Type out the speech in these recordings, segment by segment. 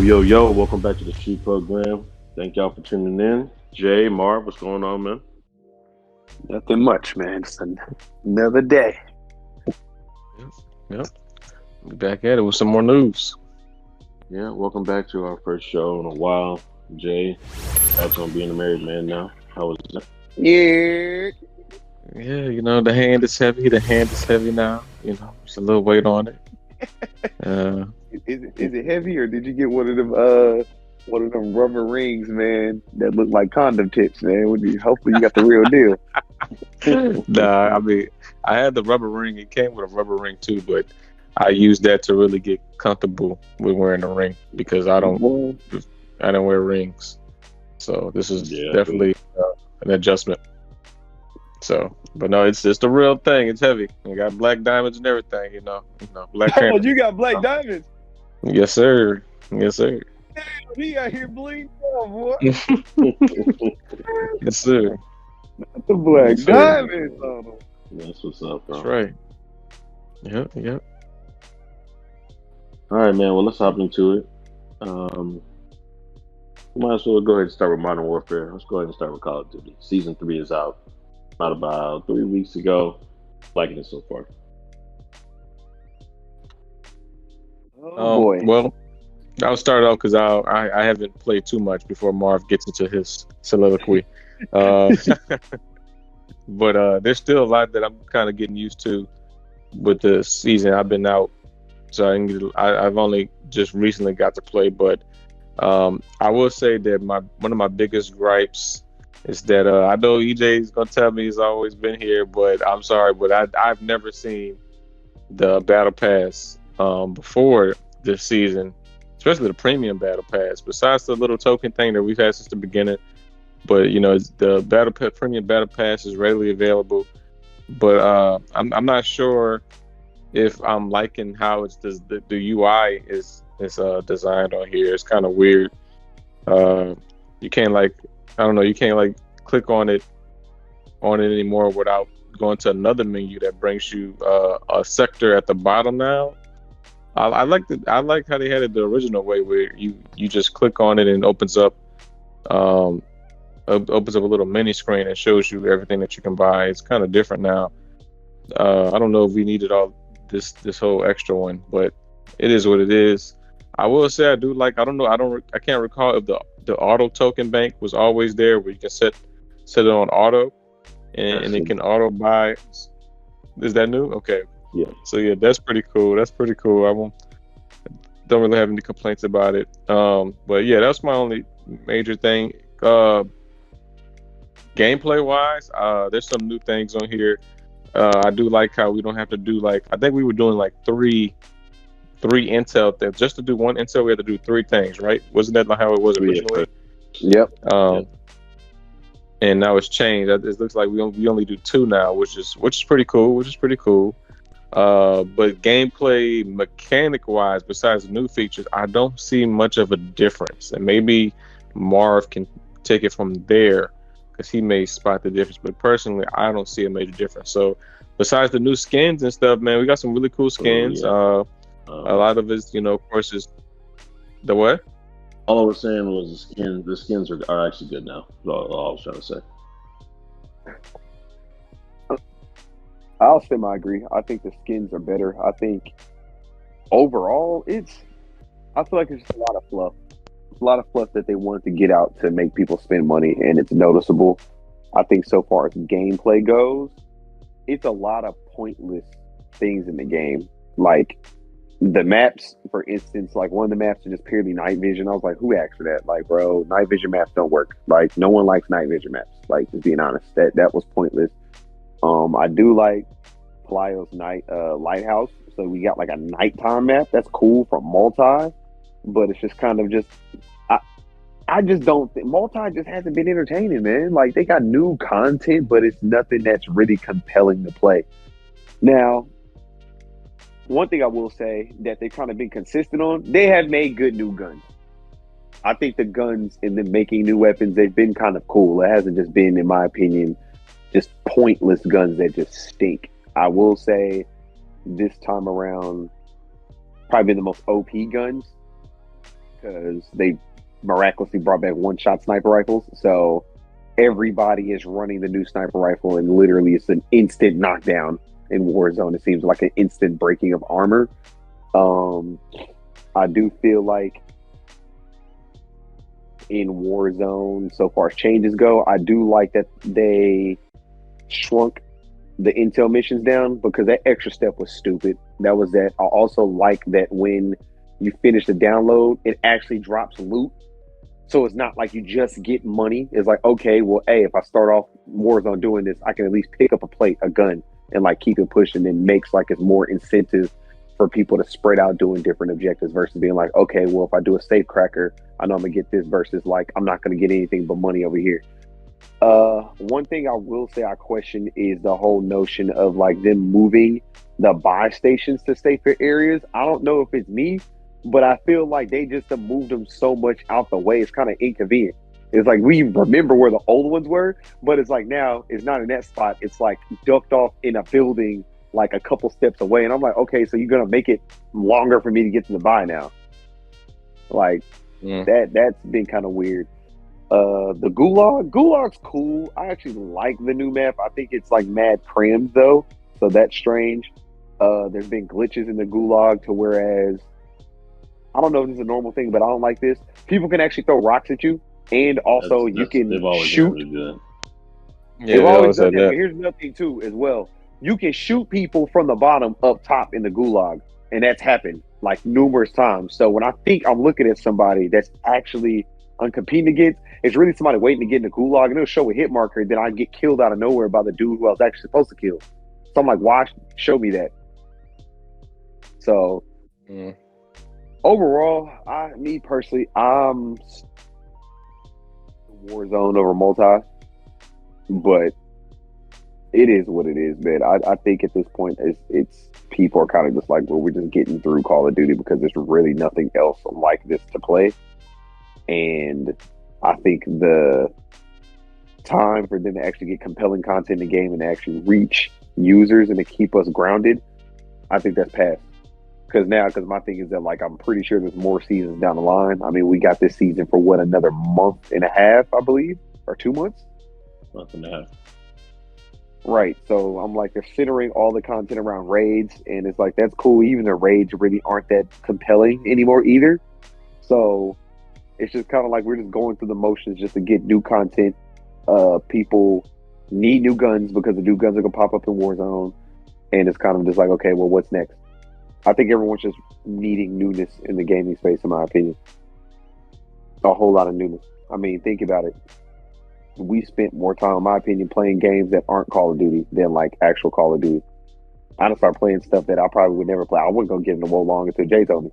Yo, welcome back to the SHU Program. Thank y'all for tuning in. Jay, Marv, what's going on, man? Nothing much, man. Just another day. Yep. Be back at it with some more news. Yeah, welcome back to our first show in a while. Jay, that's on being a married man now. How was that? Yeah. Yeah, the hand is heavy. The hand is heavy now. There's a little weight on it. Is it heavy, or did you get one of them rubber rings, man, that look like condom tips, man? Hopefully you got the real deal. Nah, I mean, I had the rubber ring. It came with a rubber ring too, but I used that to really get comfortable with wearing the ring because I don't wear rings. So this is definitely an adjustment. So, but no, it's just the real thing. It's heavy. You got black diamonds and everything. Black. Oh, you got black diamonds? Yes, sir. Yes, sir. Damn, he out here bleeding out, boy. Yes, sir. Not the black diamonds on him. That's what's up, bro. That's right. Yep. All right, man. Well, let's hop into it. We might as well go ahead and start with Modern Warfare. Let's go ahead and start with Call of Duty. Season 3 is out. Not about 3 weeks ago. Liking it so far. Oh boy. Well, I'll start off because I haven't played too much before Marv gets into his soliloquy. But there's still a lot that I'm kind of getting used to with the season. I've been out, so I've only just recently got to play. But I will say that one of my biggest gripes is that I know EJ's gonna tell me he's always been here, but I'm sorry, but I've never seen the Battle Pass before this season, especially the Premium Battle Pass. Besides the little token thing that we've had since the beginning, but the Premium Battle Pass is readily available. But I'm not sure if I'm liking how it's the UI is designed on here. It's kind of weird. You can't you can't click on it anymore without going to another menu that brings you a sector at the bottom now. I like how they had it the original way, where you just click on it and it opens up a little mini screen and shows you everything that you can buy. It's kind of different now. I don't know if we needed all this whole extra one, but it is what it is. I will say I do like. I can't recall if the auto token bank was always there, where you can set it on auto, and it can auto buy. Is that new? Okay. Yeah. So yeah, that's pretty cool. I don't really have any complaints about it. But yeah, that's my only major thing. Gameplay wise, there's some new things on here. I do like how we don't have to do I think we were doing three intel things. Just to do one intel, we had to do 3 things, right? Wasn't that how it was originally? Yep. And now it's changed. It looks like we only do 2 now, which is pretty cool. But gameplay mechanic wise, besides the new features, I don't see much of a difference. And maybe Marv can take it from there, because he may spot the difference. But personally, I don't see a major difference. So besides the new skins and stuff, man, we got some really cool skins. A lot of it, of course, is the what? All I was saying was the skins are actually good now. That's all I was trying to say. I'll semi-agree. I think the skins are better. I think overall, I feel like it's just a lot of fluff. A lot of fluff that they wanted to get out to make people spend money, and it's noticeable. I think so far as gameplay goes, it's a lot of pointless things in the game. Like the maps, for instance, one of the maps is just purely night vision. I was like, who asked for that? Bro, night vision maps don't work. No one likes night vision maps. Just being honest, that was pointless. I do like Palaio's lighthouse. So we got a nighttime map. That's cool for multi, but it's just kind of I just don't think multi just hasn't been entertaining, man. They got new content, but it's nothing that's really compelling to play. Now, one thing I will say that they've kind of been consistent on, they have made good new guns. I think the guns and them making new weapons, they've been kind of cool. It hasn't just been, in my opinion, just pointless guns that just stink. I will say this time around, probably been the most OP guns. because they miraculously brought back one-shot sniper rifles. So everybody is running the new sniper rifle, and literally it's an instant knockdown in Warzone. It seems like an instant breaking of armor. I do feel like in Warzone, so far as changes go, I do like that they shrunk the intel missions down, because that extra step was stupid. That was that. I also like that when you finish the download, it actually drops loot. So it's not like you just get money. It's like, okay, well, hey, if I start off Warzone doing this, I can at least pick up a gun, and like keep it pushing, and makes like it's more incentive for people to spread out doing different objectives versus being like, okay, well, if I do a safe cracker, I know I'm gonna get this, versus like, I'm not gonna get anything but money over here. One thing I will say I question is the whole notion of like them moving the buy stations to safer areas. I don't know if it's me, but I feel like they just have moved them so much out the way. It's kind of inconvenient. It's like we remember where the old ones were, but it's like now it's not in that spot. It's like ducked off in a building like a couple steps away. And I'm like, okay, so you're going to make it longer for me to get to the buy now. Like that's been kind of weird. The Gulag's cool. I actually like the new map. I think it's like mad crammed though, so that's strange. There's been glitches in the Gulag to whereas I don't know if this is a normal thing, but I don't like this. People can actually throw rocks at you, and also you can shoot. Really good. Yeah, they've always done that. But here's another thing too, as well. You can shoot people from the bottom up top in the Gulag, and that's happened like numerous times. So when I think I'm looking at somebody that's actually I'm competing against, it's really somebody waiting to get in the Gulag, and it'll show a hit marker, and then I get killed out of nowhere by the dude who I was actually supposed to kill. So I'm like, why show me that? So overall, me personally, I'm Warzone over multi, but it is what it is, man. I think at this point, it's people are kind of just like, well, we're just getting through Call of Duty because there's really nothing else like this to play. And I think the time for them to actually get compelling content in the game and to actually reach users and to keep us grounded, I think that's past. Because my thing is that, like, I'm pretty sure there's more seasons down the line. I mean, we got this season for what, another month and a half, I believe, or 2 months? Month and a half. Right. So I'm like, they're centering all the content around raids, and it's like, that's cool. Even the raids really aren't that compelling anymore either. So it's just kind of like we're just going through the motions just to get new content. People need new guns because the new guns are going to pop up in Warzone. And it's kind of just like, okay, well, what's next? I think everyone's just needing newness in the gaming space, in my opinion. A whole lot of newness. I mean, think about it. We spent more time, in my opinion, playing games that aren't Call of Duty than like actual Call of Duty. I just started playing stuff that I probably would never play. I wasn't going to get into Wolong until Jay told me.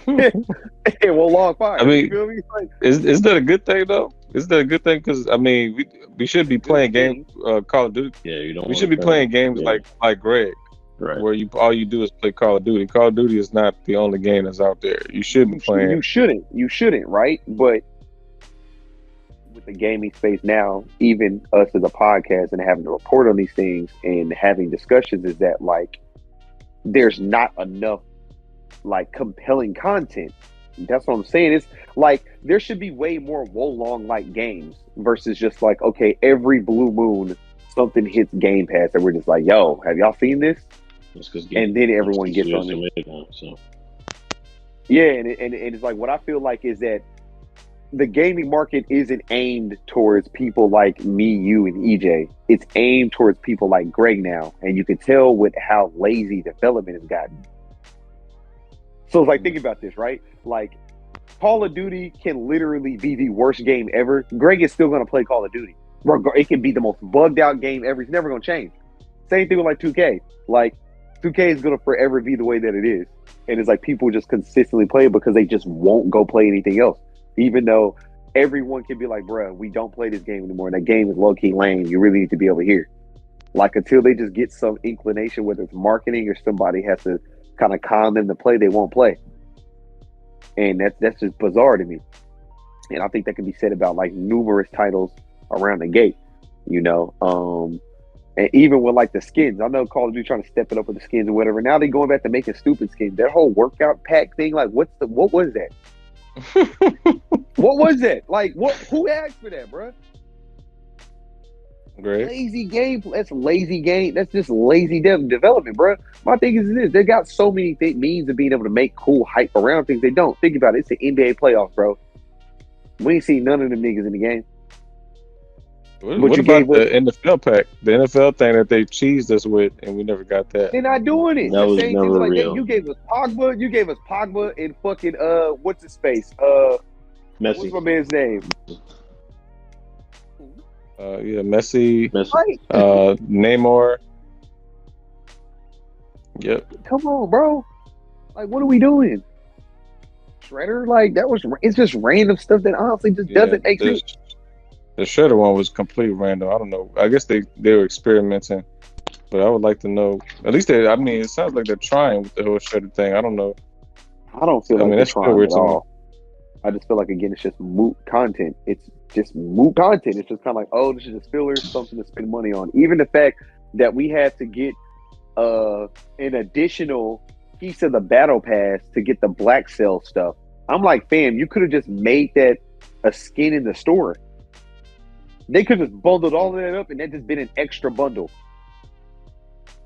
Hey, Wolong fire. I mean, you feel me? Like, is that a good thing though? Is that a good thing? Because I mean, we should be playing games, Call of Duty. Yeah, you don't. We should be playing games like Greg. Right. Where all you do is play Call of Duty. Call of Duty is not the only game that's out there. You should be playing. You shouldn't, right? But with the gaming space now, even us as a podcast and having to report on these things and having discussions, is that like there's not enough like compelling content. That's what I'm saying. It's like there should be way more Wolong like games versus just like, okay, every blue moon something hits Game Pass and we're just like, yo, have y'all seen this? And then everyone gets on it. So. Yeah, and it's like what I feel like is that the gaming market isn't aimed towards people like me, you, and EJ. It's aimed towards people like Greg now, and you can tell with how lazy development has gotten. So it's like, think about this, right? Like, Call of Duty can literally be the worst game ever. Greg is still going to play Call of Duty. It can be the most bugged out game ever. It's never going to change. Same thing with like 2K. Like, 2K is going to forever be the way that it is. And it's like people just consistently play it because they just won't go play anything else. Even though everyone can be like, bruh, we don't play this game anymore. That game is low-key lame. You really need to be over here. Like, until they just get some inclination, whether it's marketing or somebody has to kind of con them to play, they won't play. And that's just bizarre to me. And I think that can be said about like numerous titles around the gate, you know. And even with like the skins, I know Call of Duty trying to step it up with the skins or whatever. Now they're going back to making stupid skins. That whole workout pack thing, like what was that? What was that? Like, what? Who asked for that, bro? Great. Lazy game. That's lazy game. That's just lazy development, bro. My thing is this: they got so many means of being able to make cool hype around things. They don't think about it. It's the NBA playoffs, bro. We ain't seen none of them niggas in the game. What about the NFL pack? The NFL thing that they cheesed us with, and we never got that. They're not doing it. That The was same thing never like real. that. You gave us Pogba, and fucking what's his face? Messi. What's my man's name? Yeah, Messi. Right. Neymar. Yep. Come on, bro. Like, what are we doing? Shredder, like it's just random stuff that honestly just doesn't make sense. The Shredder one was completely random. I don't know. I guess they were experimenting, but I would like to know. At least it sounds like they're trying with the whole Shredder thing. I don't know. I don't feel like they're that's still trying weird at all. I just feel like, again, it's just moot content. It's just moot content. It's just kind of like, oh, this is just filler, something to spend money on. Even the fact that we had to get an additional piece of the battle pass to get the Black Cell stuff. I'm like, fam, you could have just made that a skin in the store. They could have just bundled all of that up and that just been an extra bundle.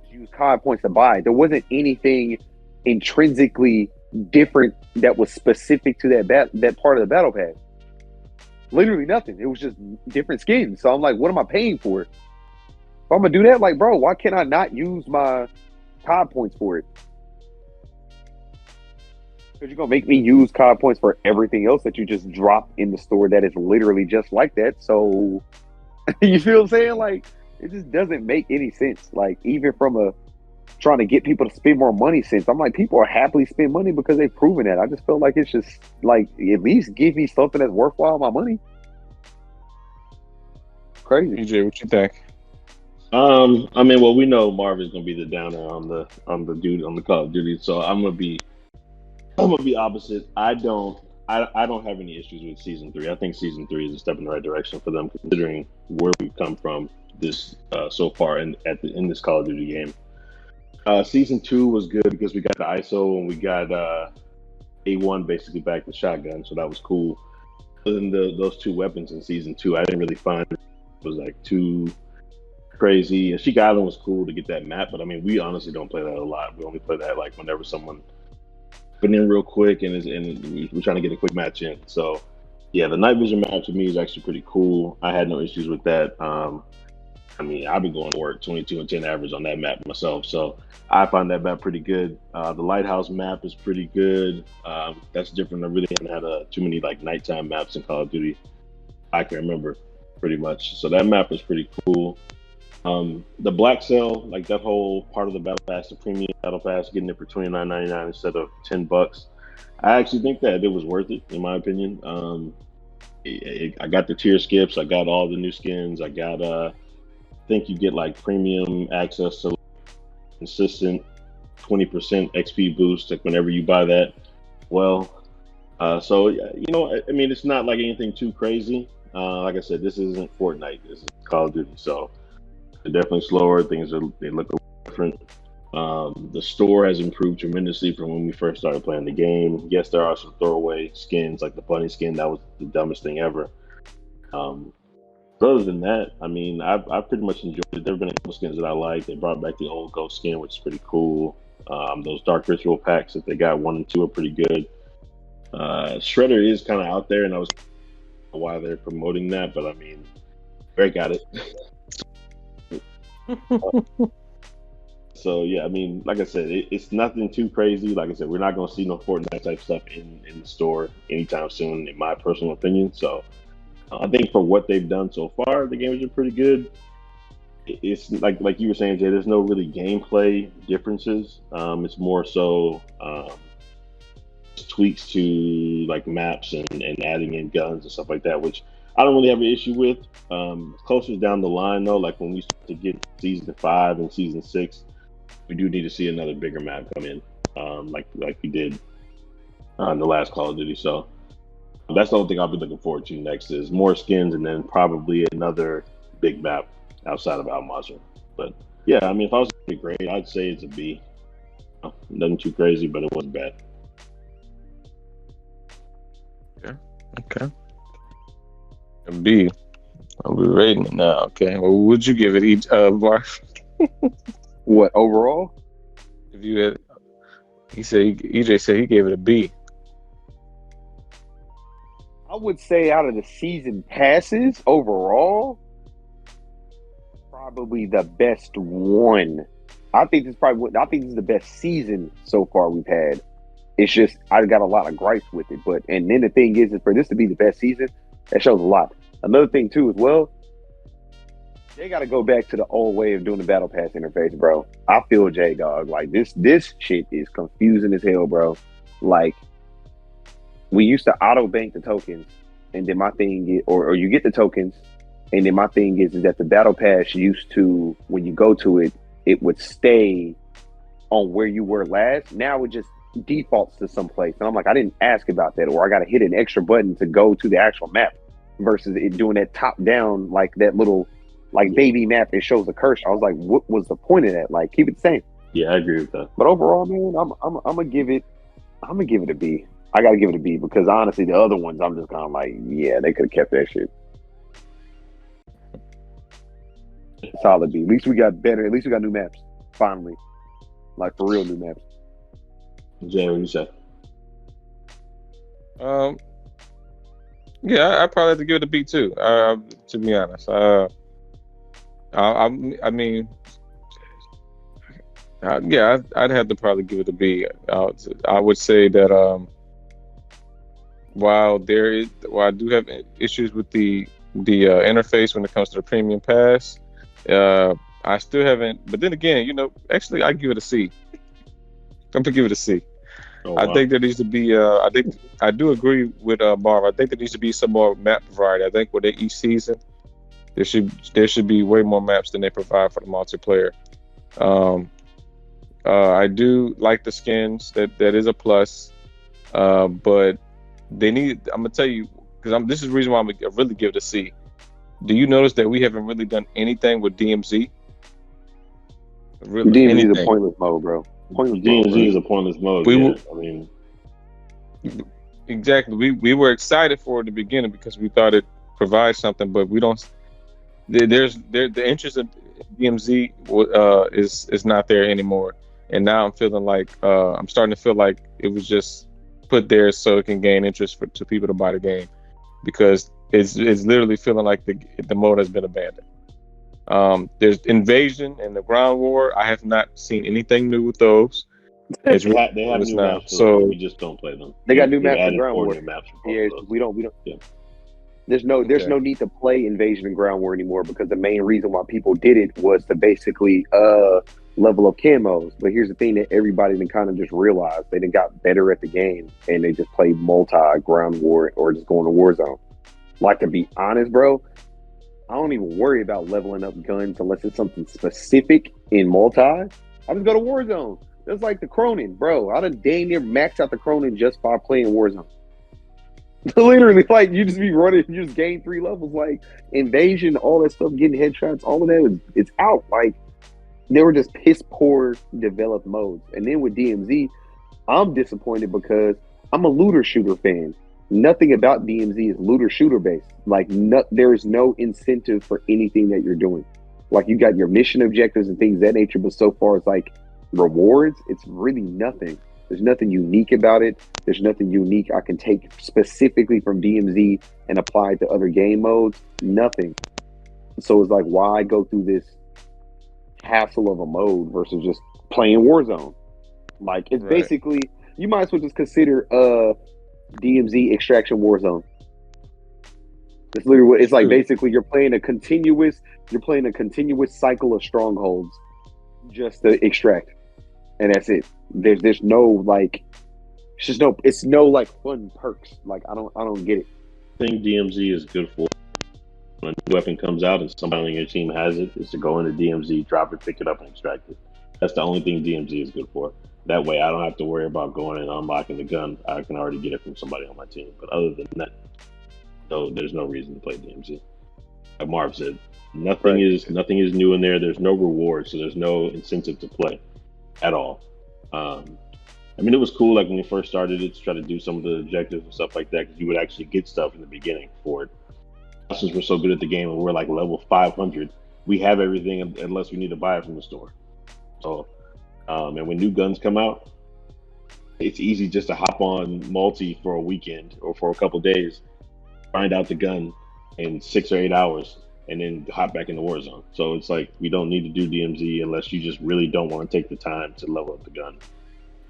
Use COD points to buy. There wasn't anything intrinsically different that was specific to that part of the battle pass. Literally nothing. It was just different skins. So I'm like, what am I paying for? If I'm gonna do that, like, bro, why can't I not use my COD points for it? Because you're gonna make me use COD points for everything else that you just drop in the store that is literally just like that. So you feel what I'm saying? Like, it just doesn't make any sense. Like, even from a trying to get people to spend more money sense. I'm like, people are happily spend money because they've proven that. I just feel like it's just like, at least give me something that's worthwhile my money. Crazy. EJ, what you think? Well, we know Marvin's gonna be the downer on the Call of Duty, so I'm gonna be opposite. I don't have any issues with season 3. I think season 3 is a step in the right direction for them, considering where we've come from this so far in this Call of Duty game. Season 2 was good because we got the ISO and we got A1 basically back to shotgun, so that was cool. Other than those two weapons in season 2, I didn't really find it was like too crazy. And Sheik Island was cool to get that map, but I mean, we honestly don't play that a lot. We only play that like whenever someone put in real quick and we're trying to get a quick match in. So yeah, the night vision map to me is actually pretty cool. I had no issues with that. I've been going to work 22 and 10 average on that map myself, so I find that map pretty good. The lighthouse map is pretty good. That's different. I really haven't had too many like nighttime maps in Call of Duty I can remember, pretty much. So that map is pretty cool. The Black Cell, like that whole part of the battle pass, the premium battle pass, getting it for $29.99 instead of $10. I actually think that it was worth it, in my opinion. I got the tier skips. I got all the new skins. I got I think you get like premium access to consistent 20% XP boost like whenever you buy that. Well, so it's not like anything too crazy. Like I said, this isn't Fortnite. This is Call of Duty, so they're definitely slower. They look a little different. The store has improved tremendously from when we first started playing the game. Yes, there are some throwaway skins, like the bunny skin. That was the dumbest thing ever. But other than that, I've pretty much enjoyed it. There have been a couple skins that I like. They brought back the old Ghost skin, which is pretty cool. Those Dark Ritual packs that they got 1 and 2 are pretty good. Shredder is kind of out there, and I was why they're promoting that, but Greg got it. So yeah, like I said, it's nothing too crazy. Like I said, we're not going to see no Fortnite type stuff in the store anytime soon, in my personal opinion. So I think for what they've done so far, the games are pretty good. It's like you were saying, Jay. There's no really gameplay differences. It's more so tweaks to like maps and adding in guns and stuff like that, which I don't really have an issue with. Closer down the line, though, like when we start to get season 5 and season 6, we do need to see another bigger map come in, like we did on the last Call of Duty. So that's the only thing I'll be looking forward to next is more skins and then probably another big map outside of Al Mazrah. But yeah, if I was to grade, I'd say it's a B. Nothing too crazy, but it wasn't bad. Okay. A B. I'll be rating it now. Okay. Well, would you give it each Marv? What overall? If you had, EJ said he gave it a B. I would say out of the season passes overall, probably the best one. I think this is the best season so far we've had. It's just I got a lot of gripes with it, and then the thing is for this to be the best season, that shows a lot. Another thing too as well, they got to go back to the old way of doing the battle pass interface, bro. I feel J dog like this shit is confusing as hell, bro. Like we used to auto bank the tokens, and then my thing or you get the tokens, and then my thing is that the battle pass used to, when you go to it, it would stay on where you were last. Now it just defaults to someplace, and I'm like, I didn't ask about that, or I got to hit an extra button to go to the actual map versus it doing that top down, like that little like baby map. It shows a cursor. I was like, what was the point of that? Like, keep it the same. Yeah, I agree with that. But overall, man, I'm gonna give it a B. I gotta give it a B because honestly, the other ones, I'm just kind of like, yeah, they could have kept that shit. Solid B. At least we got better. At least we got new maps. Finally, like for real new maps. Jay, what you say? Yeah, I probably have to give it a B too. To be honest, I mean, yeah, I'd have to probably give it a B. I would say that while I do have issues with the interface when it comes to the premium pass, I still haven't. But then again, actually, I give it a C. I'm gonna give it a C. Oh, wow. I think there needs to be. I do agree with Marv. I think there needs to be some more map variety. I think with each season, there should be way more maps than they provide for the multiplayer. I do like the skins. That is a plus. But they need. I'm gonna tell you because this is the reason why I'm gonna really give it a C. Do you notice that we haven't really done anything with DMZ? Really, DMZ is a pointless mode, bro. DMZ is a pointless mode. I mean, exactly. We were excited for it in the beginning because we thought it provides something, but we don't. The interest in DMZ is not there anymore, and now I'm feeling like I'm starting to feel like it was just put there so it can gain interest to people to buy the game, because it's literally feeling like the mode has been abandoned. There's Invasion and the Ground War. I have not seen anything new with those. They have new maps, so we just don't play them. They got new maps for Ground War. Yeah, we don't. Yeah. There's no need to play Invasion and Ground War anymore because the main reason why people did it was to basically level up camos. But here's the thing that everybody then kind of just realized: they then got better at the game and they just played multi-Ground War or just going to Warzone. Like, to be honest, bro, I don't even worry about leveling up guns unless it's something specific in multi. I just go to Warzone. That's like the Cronin, bro. I done dang near maxed out the Cronin just by playing Warzone. Literally, like, you just be running, you just gain 3 levels, like Invasion, all that stuff, getting headshots, all of that it's out. Like, they were just piss poor developed modes. And then with DMZ, I'm disappointed because I'm a looter shooter fan. Nothing about DMZ is looter shooter based. Like, there is no incentive for anything that you're doing. Like, you got your mission objectives and things of that nature, but so far as like rewards, it's really nothing. There's nothing unique about it. There's nothing unique I can take specifically from DMZ and apply it to other game modes. Nothing. So it's like, why go through this hassle of a mode versus just playing Warzone? Like, it's basically, you might as well just consider DMZ Extraction Warzone. It's literally what it's like. Basically, you're playing a continuous cycle of strongholds just to extract, and that's it. There's no like, it's no like fun perks. Like, I don't get it. I think DMZ is good for when a weapon comes out and somebody on your team has it, is to go into DMZ, drop it, pick it up, and extract it. That's the only thing DMZ is good for. That way, I don't have to worry about going and unlocking the gun. I can already get it from somebody on my team. But other than that, no, there's no reason to play DMZ. Like Marv said, nothing is new in there. There's no reward, so there's no incentive to play at all. I mean, it was cool like when we first started it to try to do some of the objectives and stuff like that because you would actually get stuff in the beginning for it. Since we're so good at the game and we're like level 500, we have everything unless we need to buy it from the store. So, and when new guns come out, it's easy just to hop on multi for a weekend or for a couple days, find out the gun in 6 or 8 hours, and then hop back into Warzone. So it's like we don't need to do DMZ unless you just really don't want to take the time to level up the gun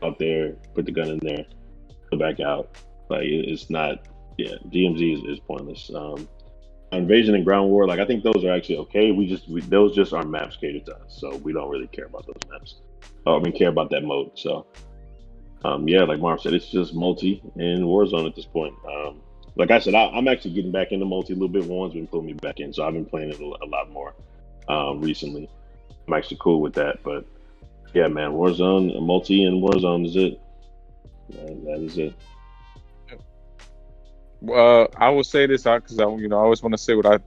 out there, put the gun in there, go back out. Like it's not, yeah. DMZ is pointless. Invasion and ground war, like I think those are actually okay. Those just are maps catered to us, so we don't really care about those maps. I mean, care about that mode. So, yeah, like Marv said, it's just multi and Warzone at this point. Like I said, I'm actually getting back into multi a little bit. One's been pulling me back in, so I've been playing it a lot more recently. I'm actually cool with that, but yeah, man, Warzone, multi, and Warzone is it. That is it. I will say this because I always want to say what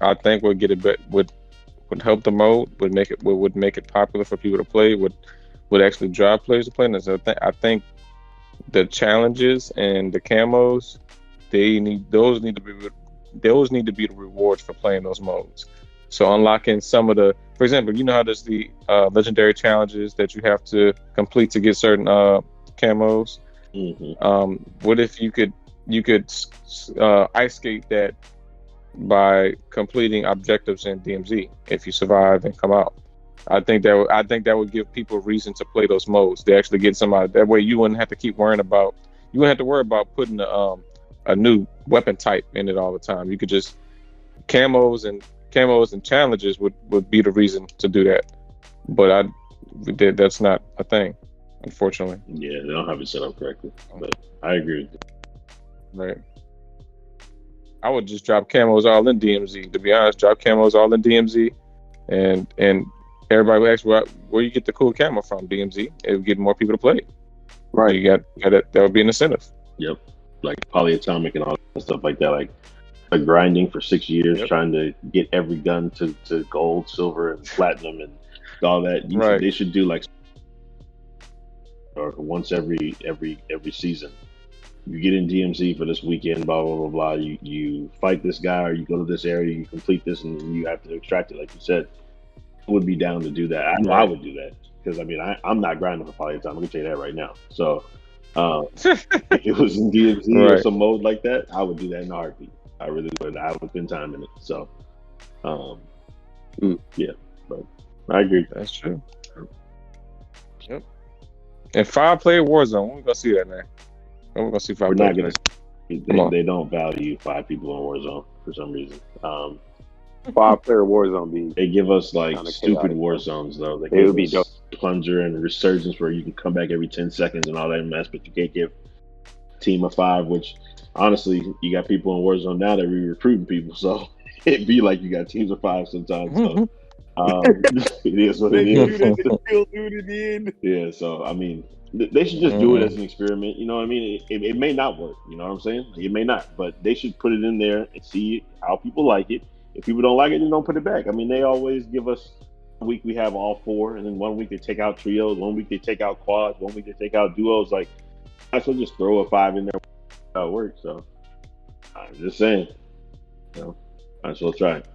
I think would get it would help the mode, would make it popular for people to play, would actually drive players to play. And so I think the challenges and the camos, those need to be the rewards for playing those modes. So unlocking some of the, for example, you know how there's the legendary challenges that you have to complete to get certain camos. Mm-hmm. What if you could ice skate that by completing objectives in DMZ if you survive and come out? I think that would give people a reason to play those modes. They actually get somebody that way. You wouldn't have to keep worrying about. You wouldn't have to worry about putting a new weapon type in it all the time. You could just camos and challenges would be the reason to do that. But that's not a thing, unfortunately. Yeah, they don't have it set up correctly. But I agree with you. Right. I would just drop camos all in DMZ. To be honest, drop camos all in DMZ, and everybody would ask where you get the cool camo from. DMZ. It would get more people to play it. Right. You got that would be an incentive. Yep. Like polyatomic and all that stuff like that. Like grinding for 6 years, trying to get every gun to gold, silver, and platinum, and all that. They should do like or once every season. You get in DMZ for this weekend, blah blah blah blah. You fight this guy, or you go to this area, you complete this, and you have to extract it. Like you said, I would be down to do that. I know I would do that because I mean I'm not grinding for polyatomic. I'm gonna tell you that right now. So if it was in DMZ or some mode like that, I would do that in a heartbeat. I really would. I would spend time in it. So, yeah, but I agree. That's true. Yep. And 5-player Warzone, when we gonna see that, man? When we gonna see 5 We're players? not gonna. They don't value 5 people in Warzone for some reason. 5-player Warzone they give us like stupid war zones though. They give us dope. Plunger and Resurgence where you can come back every 10 seconds and all that mess, but you can't give team of 5, which honestly, you got people in Warzone now that are recruiting people, so it'd be like you got teams of 5 sometimes. So it is what it is. Yeah, so I mean, they should just do it as an experiment. You know what I mean? It may not work. You know what I'm saying? It may not, but they should put it in there and see how people like it. If people don't like it, then don't put it back. I mean, they always give us a week we have all 4, and then 1 week they take out trios, 1 week they take out quads, 1 week they take out duos. Like, I should just throw a 5 in there. How it works. So I'm just saying, might as well try it.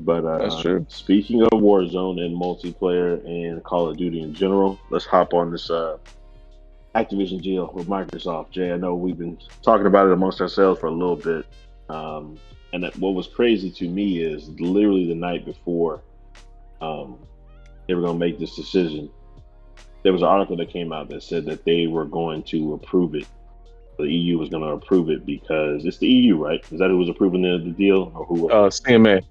But that's true. Speaking of Warzone and multiplayer and Call of Duty in general, let's hop on this Activision deal with Microsoft. Jay, I know we've been talking about it amongst ourselves for a little bit. And what was crazy to me is literally the night before they were going to make this decision, there was an article that came out that said that they were going to approve it. The EU was going to approve it because it's the EU, right? Is that who was approving the deal, or who? CMA.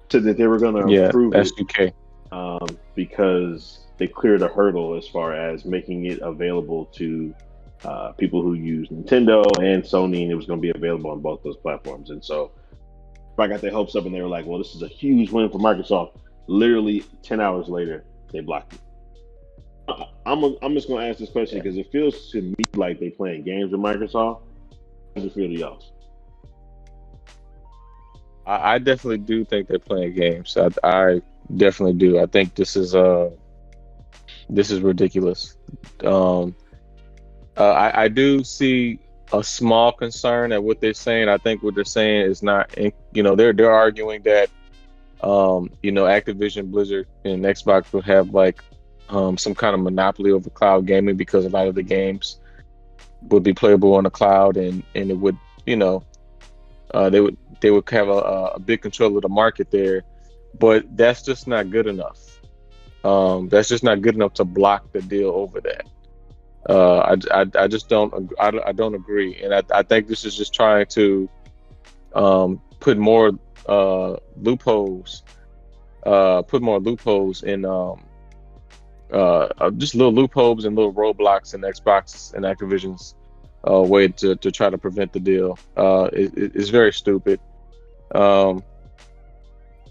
Said that they were going to approve that's it. UK. Because they cleared a hurdle as far as making it available to people who use Nintendo and Sony, and it was going to be available on both those platforms. And so I got their hopes up, and they were like, "Well, this is a huge win for Microsoft." Literally 10 hours later, they blocked it. I'm just going to ask this question because it feels to me like they're playing games with Microsoft. How does it feel to y'all? I definitely do think they're playing games. I definitely do. I think this is This is ridiculous. Um, I do see a small concern at what they're saying. I think what they're saying is not, they're arguing that, Activision, Blizzard, and Xbox will have like some kind of monopoly over cloud gaming because a lot of the games would be playable on the cloud, and it would, they would have a big control of the market there. But that's just not good enough. That's just not good enough to block the deal over that. I just I don't agree, and I think this is just trying to put more loopholes, in just little loopholes and little roadblocks in Xbox and Activision's way to try to prevent the deal. It's very stupid. The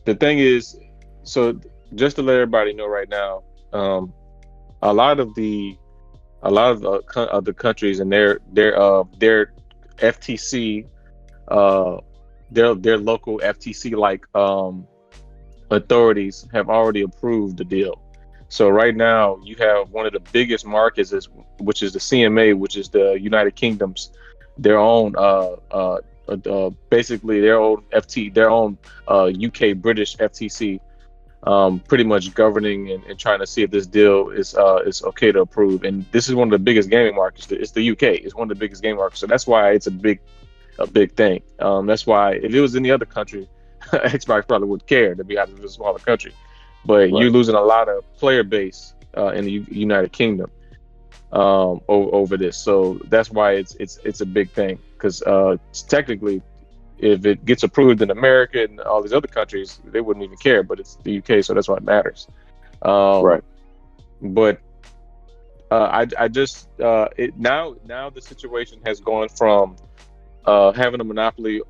thing is, so just to let everybody know right now, a lot of the other countries and their FTC, their local FTC like authorities have already approved the deal. So right now you have one of the biggest markets, which is the CMA, which is the United Kingdom's their own basically their own UK British FTC, pretty much governing and trying to see if this deal is okay to approve. And this is one of the biggest gaming markets. It's the UK. It's one of the biggest gaming markets. So that's why it's a big thing. That's why if it was any other country, Xbox probably would care, to be honest. It's a smaller country, but right. You're losing a lot of player base in the United Kingdom over this. So that's why it's a big thing, because technically, if it gets approved in America and all these other countries, they wouldn't even care. But it's the UK, so that's why it matters. Right. But I just now the situation has gone from having a monopoly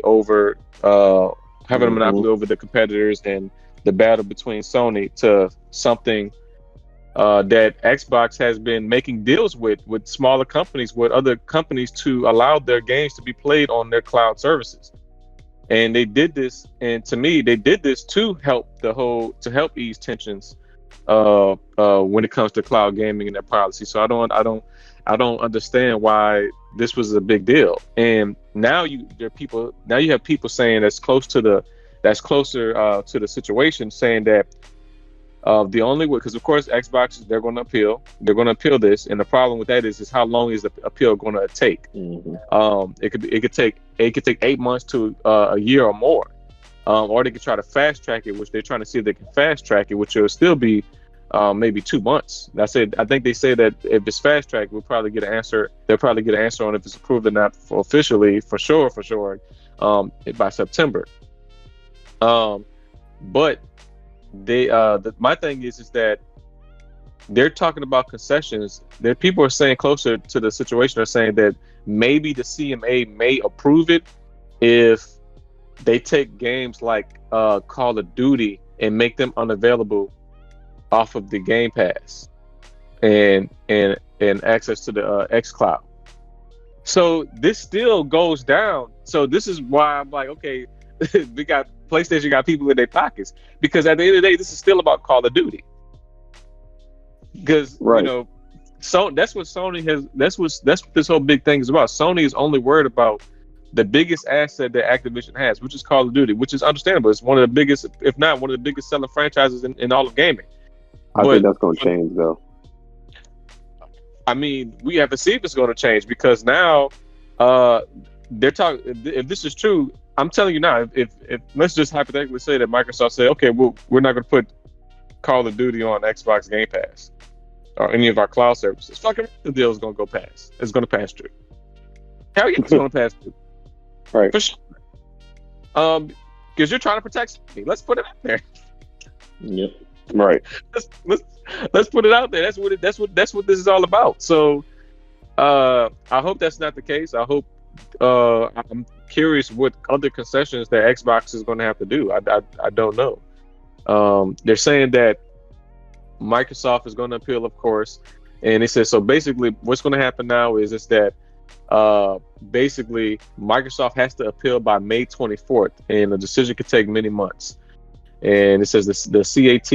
over over the competitors and the battle between Sony to something that Xbox has been making deals with smaller companies, with other companies, to allow their games to be played on their cloud services. And they did this, and to me, they did this to help ease tensions when it comes to cloud gaming and their policy. So I don't understand why this was a big deal. And now you have people saying that's closer to the situation, saying that the only way, because of course Xbox, they're going to appeal this, and the problem with that is how long is the appeal going to take? Mm-hmm. It could take 8 months to a year or more, or they could try to fast track it, which they're trying to see if they can fast track it, which will still be maybe 2 months. I think they say that if it's fast track, we'll probably get an answer. They'll probably get an answer on if it's approved or not officially, for sure, by September. But my thing is that they're talking about concessions. That people are saying closer to the situation are saying that maybe the CMA may approve it if they take games like Call of Duty and make them unavailable off of the Game Pass and access to the xCloud. So this still goes down. So this is why I'm like, okay, we got PlayStation got people in their pockets, because at the end of the day, this is still about Call of Duty. Because right. So that's what Sony has. That's what this whole big thing is about. Sony is only worried about the biggest asset that Activision has, which is Call of Duty, which is understandable. It's one of the biggest, if not one of the biggest selling franchises in all of gaming. I think that's going to change, though. I mean, we have to see if it's going to change, because now they're talking. If this is true, I'm telling you now, if let's just hypothetically say that Microsoft said, okay, well, we're not going to put Call of Duty on Xbox Game Pass or any of our cloud services, fucking the deal is going to go past. It's going to pass through. Hell yeah, it's going to pass through. Right. For sure. Because you're trying to protect me. Let's put it out there. Yep. Right. Let's put it out there. That's what this is all about. So I hope that's not the case. I hope I'm curious what other concessions that Xbox is going to have to do. I don't know. They're saying that Microsoft is going to appeal, of course, and they said so. Basically, what's going to happen now is that basically Microsoft has to appeal by May 24th, and the decision could take many months. And it says the CAT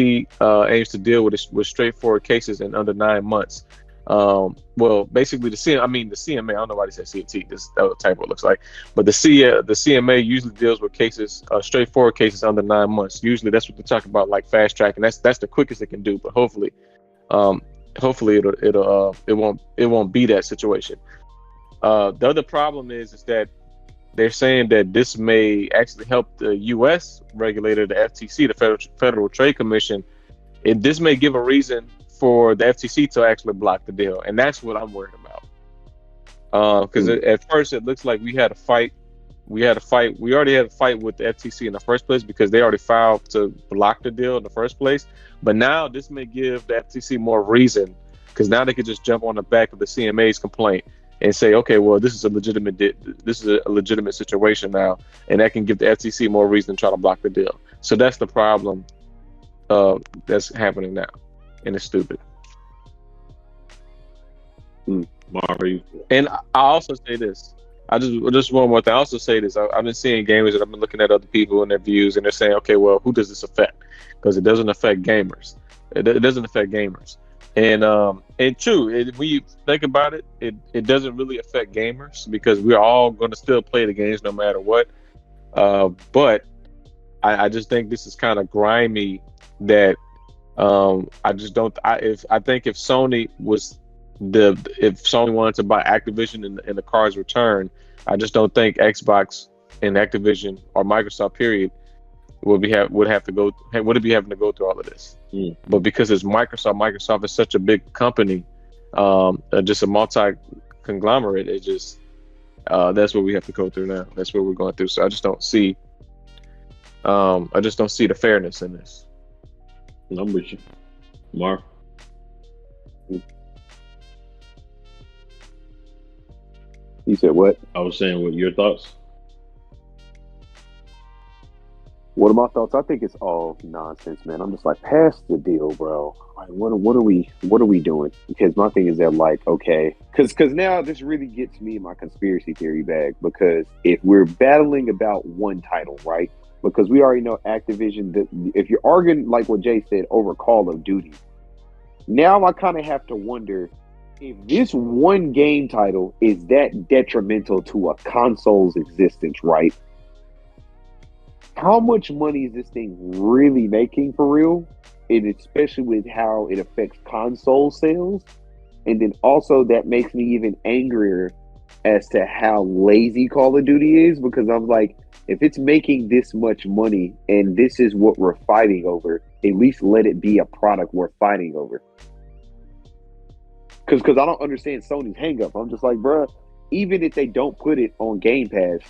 aims to deal with straightforward cases in under 9 months. Well, basically the CMA. I don't know why they said CAT. That was type what it looks like. But the CMA usually deals with cases, straightforward cases under 9 months. Usually that's what they talk about, like fast track, and that's the quickest it can do. But hopefully it won't be that situation. The other problem is that they're saying that this may actually help the U.S. regulator, the FTC, the Federal Trade Commission. This may give a reason for the FTC to actually block the deal, and that's what I'm worried about. Because at first it looks like we had a fight. We already had a fight with the FTC in the first place because they already filed to block the deal in the first place. But now this may give the FTC more reason, because now they could just jump on the back of the CMA's complaint and say, okay, well, this is a legitimate situation now, and that can give the FTC more reason to try to block the deal. So that's the problem that's happening now, and it's stupid. Marvin. And I also say this. Just one more thing. I also say this. I've been seeing gamers that I've been looking at other people and their views, and they're saying, okay, well, who does this affect? Because it doesn't affect gamers. It doesn't affect gamers. And true, when you think about it, it doesn't really affect gamers because we're all going to still play the games no matter what. But I just think this is kind of grimy. That I just don't. I think if Sony wanted to buy Activision and the cards return, I just don't think Xbox and Activision or Microsoft period would be having to go through all of this. But because it's Microsoft is such a big company, just a multi-conglomerate, it just that's what we have to go through now. That's what we're going through. So I just don't see the fairness in this. I'm with you, Marv. You said what? I was saying, what your thoughts? What are my thoughts? I think it's all nonsense, man. I'm just like, pass the deal, bro. Like, what are we doing? Because my thing is that, like, okay, because now this really gets me in my conspiracy theory bag. Because if we're battling about one title, right? Because we already know Activision. If you're arguing like what Jay said over Call of Duty, now I kind of have to wonder if this one game title is that detrimental to a console's existence, right? How much money is this thing really making for real? And especially with how it affects console sales. And then also that makes me even angrier as to how lazy Call of Duty is, because I'm like, if it's making this much money and this is what we're fighting over, at least let it be a product we're fighting over. Because I don't understand Sony's hang up. I'm just like, bruh, even if they don't put it on Game Pass,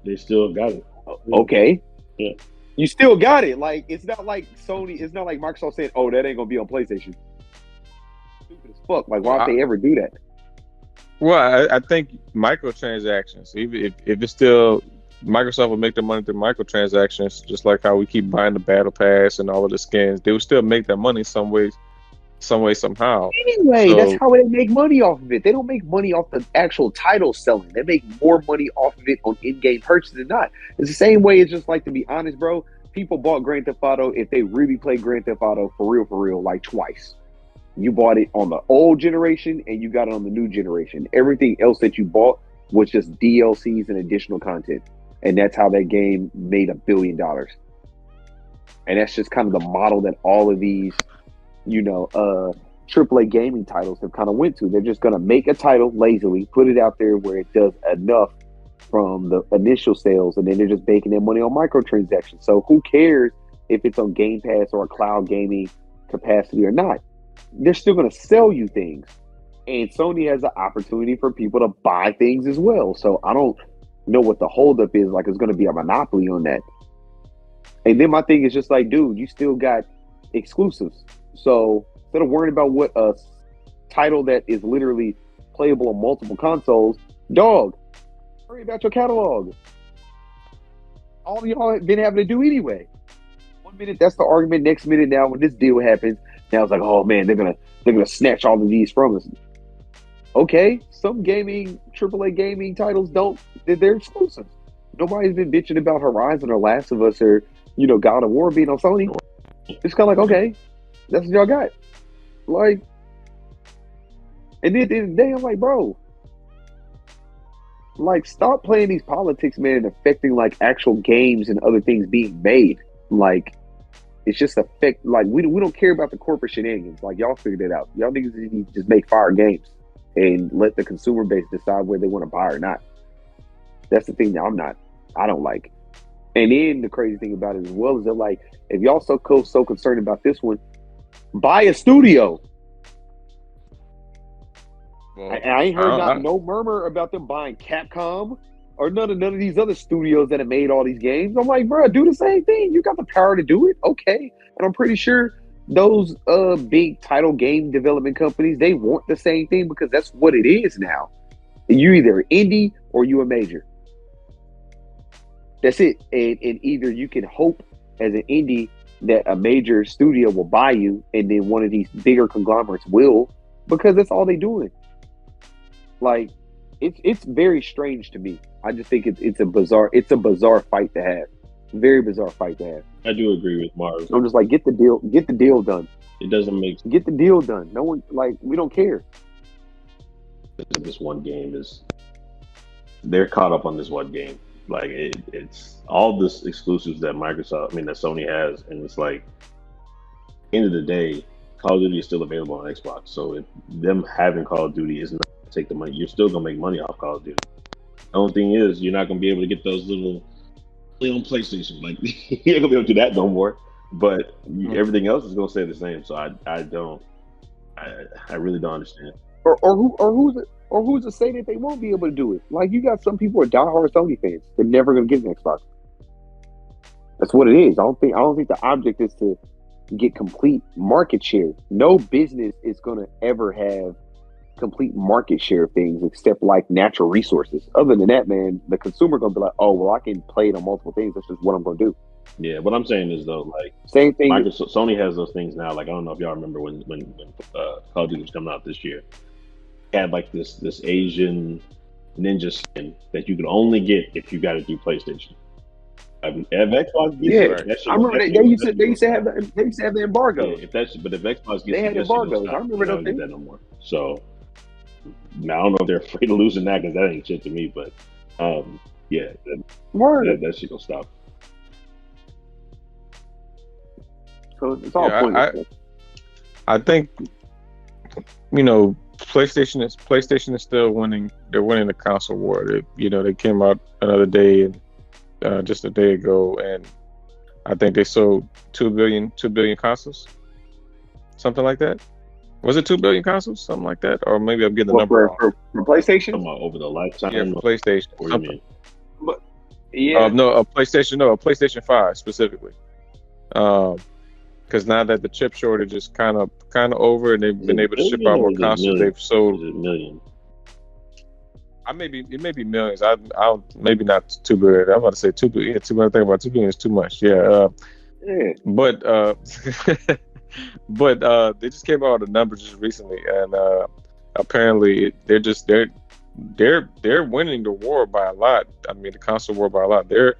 they still got it. Okay. Yeah. You still got it. Like, it's not like Microsoft said, oh, that ain't going to be on PlayStation. Stupid as fuck. Like, why would they ever do that? Well, I think microtransactions, even if it's still, Microsoft will make their money through microtransactions, just like how we keep buying the Battle Pass and all of the skins. They will still make their money some way, somehow. Anyway, that's how they make money off of it. They don't make money off the actual title selling. They make more money off of it on in-game purchases than not. It's the same way. It's just like, to be honest, bro, people bought Grand Theft Auto if they really played Grand Theft Auto for real, like twice. You bought it on the old generation and you got it on the new generation. Everything else that you bought was just DLCs and additional content. And that's how that game made $1 billion. And that's just kind of the model that all of these, AAA gaming titles have kind of went to. They're just going to make a title lazily, put it out there where it does enough from the initial sales, and then they're just making their money on microtransactions. So who cares if it's on Game Pass or a cloud gaming capacity or not? They're still going to sell you things. And Sony has the opportunity for people to buy things as well. So I don't know what the holdup is. Like, it's going to be a monopoly on that. And then my thing is just like, dude, you still got exclusives. So instead of worrying about what a title that is literally playable on multiple consoles, dog, worry about your catalog. All y'all have been having to do anyway. 1 minute, that's the argument. Next minute, now when this deal happens, now it's like, oh man, they're gonna snatch all of these from us. Okay, some AAA gaming titles they're exclusive. Nobody's been bitching about Horizon or Last of Us or God of War being on Sony. It's kind of like, okay, that's what y'all got. Like, and then at the end of the day, I'm like, bro, like, stop playing these politics, man, and affecting like actual games and other things being made. Like, it's just like we don't care about the corporate shenanigans. Like, y'all figured it out. Y'all niggas need to just make fire games and let the consumer base decide whether they want to buy or not. That's the thing that I don't like. And then the crazy thing about it as well is that, like, if y'all so concerned about this one, buy a studio. Well, I ain't heard no murmur about them buying Capcom or none of these other studios that have made all these games. I'm like, bro, do the same thing. You got the power to do it, okay? And I'm pretty sure those big title game development companies, they want the same thing because that's what it is now. You either indie or you a major. That's it. And either you can hope as an indie that a major studio will buy you, and then one of these bigger conglomerates will, because that's all they doing. Like, it's very strange to me. I just think it's a bizarre fight to have. Very bizarre fight to have. I do agree with Marvin. I'm just like, get the deal done. It doesn't make sense. Get the deal done. No one, like, we don't care. This one game they're caught up on this one game. Like, it's all this exclusives that Sony has, and it's like, at the end of the day, Call of Duty is still available on Xbox. So them having Call of Duty is not going to take the money. You're still going to make money off Call of Duty. The only thing is, you're not going to be able to get those little on PlayStation. Like, you're not going to be able to do that no more. But everything else is going to stay the same. So I really don't understand. Or who's to say that they won't be able to do it? Like, you got some people who are diehard Sony fans. They're never going to get an Xbox. That's what it is. I don't think the object is to get complete market share. No business is going to ever have complete market share of things except like natural resources. Other than that, man, the consumer going to be like, oh, well, I can play it on multiple things. That's just what I'm going to do. Yeah, what I'm saying is, though, like, same thing. Sony has those things now. Like, I don't know if y'all remember when Call of Duty was coming out this year. Had like this Asian ninja skin that you could only get if you got it through PlayStation. Xbox gets I remember they used to have the embargo. Yeah, if Xbox gets they had embargoes. I remember those things. That no more. So now I don't know if they're afraid of losing that because that ain't shit to me. But that shit gonna stop. So it's all pointless. I think PlayStation is still winning. They're winning the console war. They came out another day and just a day ago, and I think they sold 2 billion consoles, something like that. Was it 2 billion consoles, something like that, or maybe I'm getting the number wrong. For PlayStation? Over the lifetime. Yeah, for PlayStation. What do you mean? But, yeah. A PlayStation 5 specifically. Because now that the chip shortage is kind of over, and they've been able to ship out more consoles, they've sold million. It may be millions. I maybe not 2 billion. I'm about to say 2 billion. 2 billion. I think about 2 billion is too much. Yeah. But they just came out with the numbers just recently, and apparently they're winning the war by a lot. I mean, the console war by a lot. They're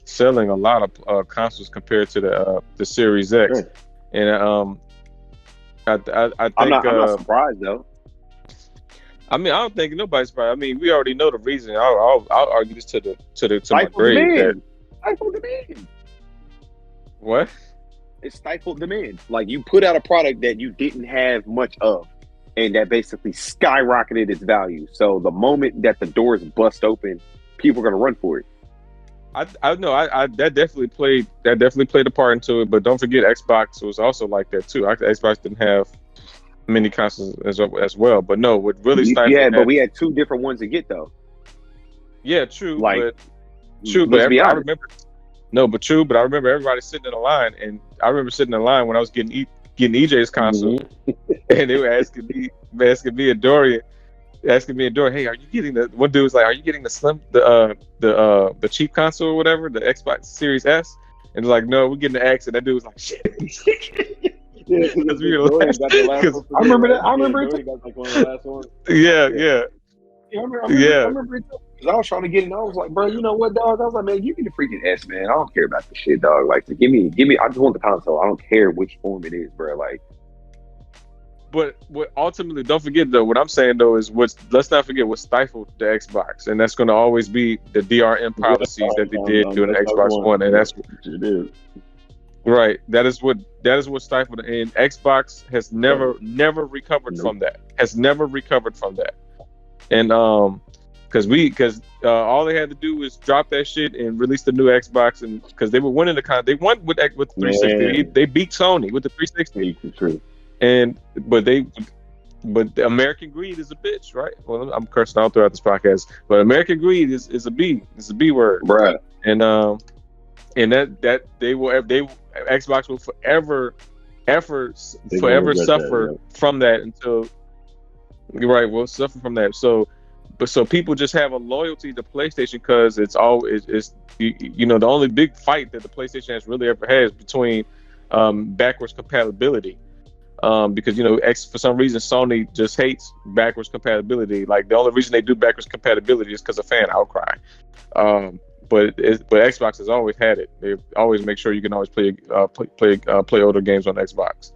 selling a lot of consoles compared to the Series X, sure. And I think I'm not surprised though. I mean, I don't think nobody's surprised. I mean, we already know the reason. I'll argue this to my grave. Stifled demand. What? It stifled demand. Like, you put out a product that you didn't have much of, and that basically skyrocketed its value. So the moment that the doors bust open, people are going to run for it. I know that definitely played a part into it, but don't forget Xbox was also like that too. Xbox didn't have many consoles as well, but no, what really stifled. Yeah, but we had two different ones to get though. Yeah, true. Like, but I remember. No, but true. But I remember everybody sitting in a line, and I remember sitting in line when I was getting EJ's console, and they were asking me and Dorian. Asking me and Dorian, hey, are you getting the? One dude was like, are you getting the cheap console or whatever, the Xbox Series S? And like, no, we're getting the X. And that dude was like, shit. Yeah, because we were I remember that. I remember it. Got like one of the last ones. Yeah. I remember it. Cause I was trying to get in. I was like, bro, you know what, dog? I was like, man, give me the freaking S, man. I don't care about the shit, dog. Like, give me. I just want the console. I don't care which form it is, bro. Like, But what ultimately, don't forget though, what I'm saying though is let's not forget what stifled the Xbox, and that's going to always be the DRM policies that they did during the Xbox One, and that's what it is. Right. That is what stifled it. And Xbox has never recovered from that. Has never recovered from that. And because all they had to do was drop that shit and release the new Xbox, and because they were winning they won with 360. They beat Sony with the 360. True. And but the American greed is a bitch, right? Well, I'm cursing all throughout this podcast, but American greed is a B. It's a B word, bruh. And that they Xbox will forever suffer from that until we'll suffer from that. So people just have a loyalty to PlayStation because it's the only big fight that the PlayStation has really ever had is between backwards compatibility. Because for some reason Sony just hates backwards compatibility. Like the only reason they do backwards compatibility is because of fan outcry. But Xbox has always had it. They always make sure you can always play older games on Xbox.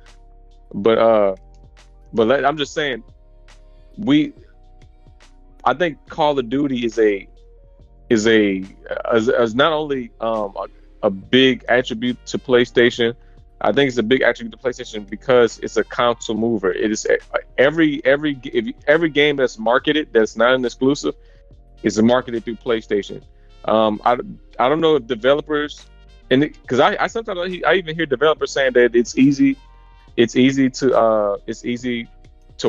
But I'm just saying, I think Call of Duty is not only a big attribute to PlayStation. I think it's a big attribute to PlayStation because it's a console mover. It is every game that's marketed that's not an exclusive is marketed through PlayStation. I don't know if developers, and because I sometimes I even hear developers saying that it's easy to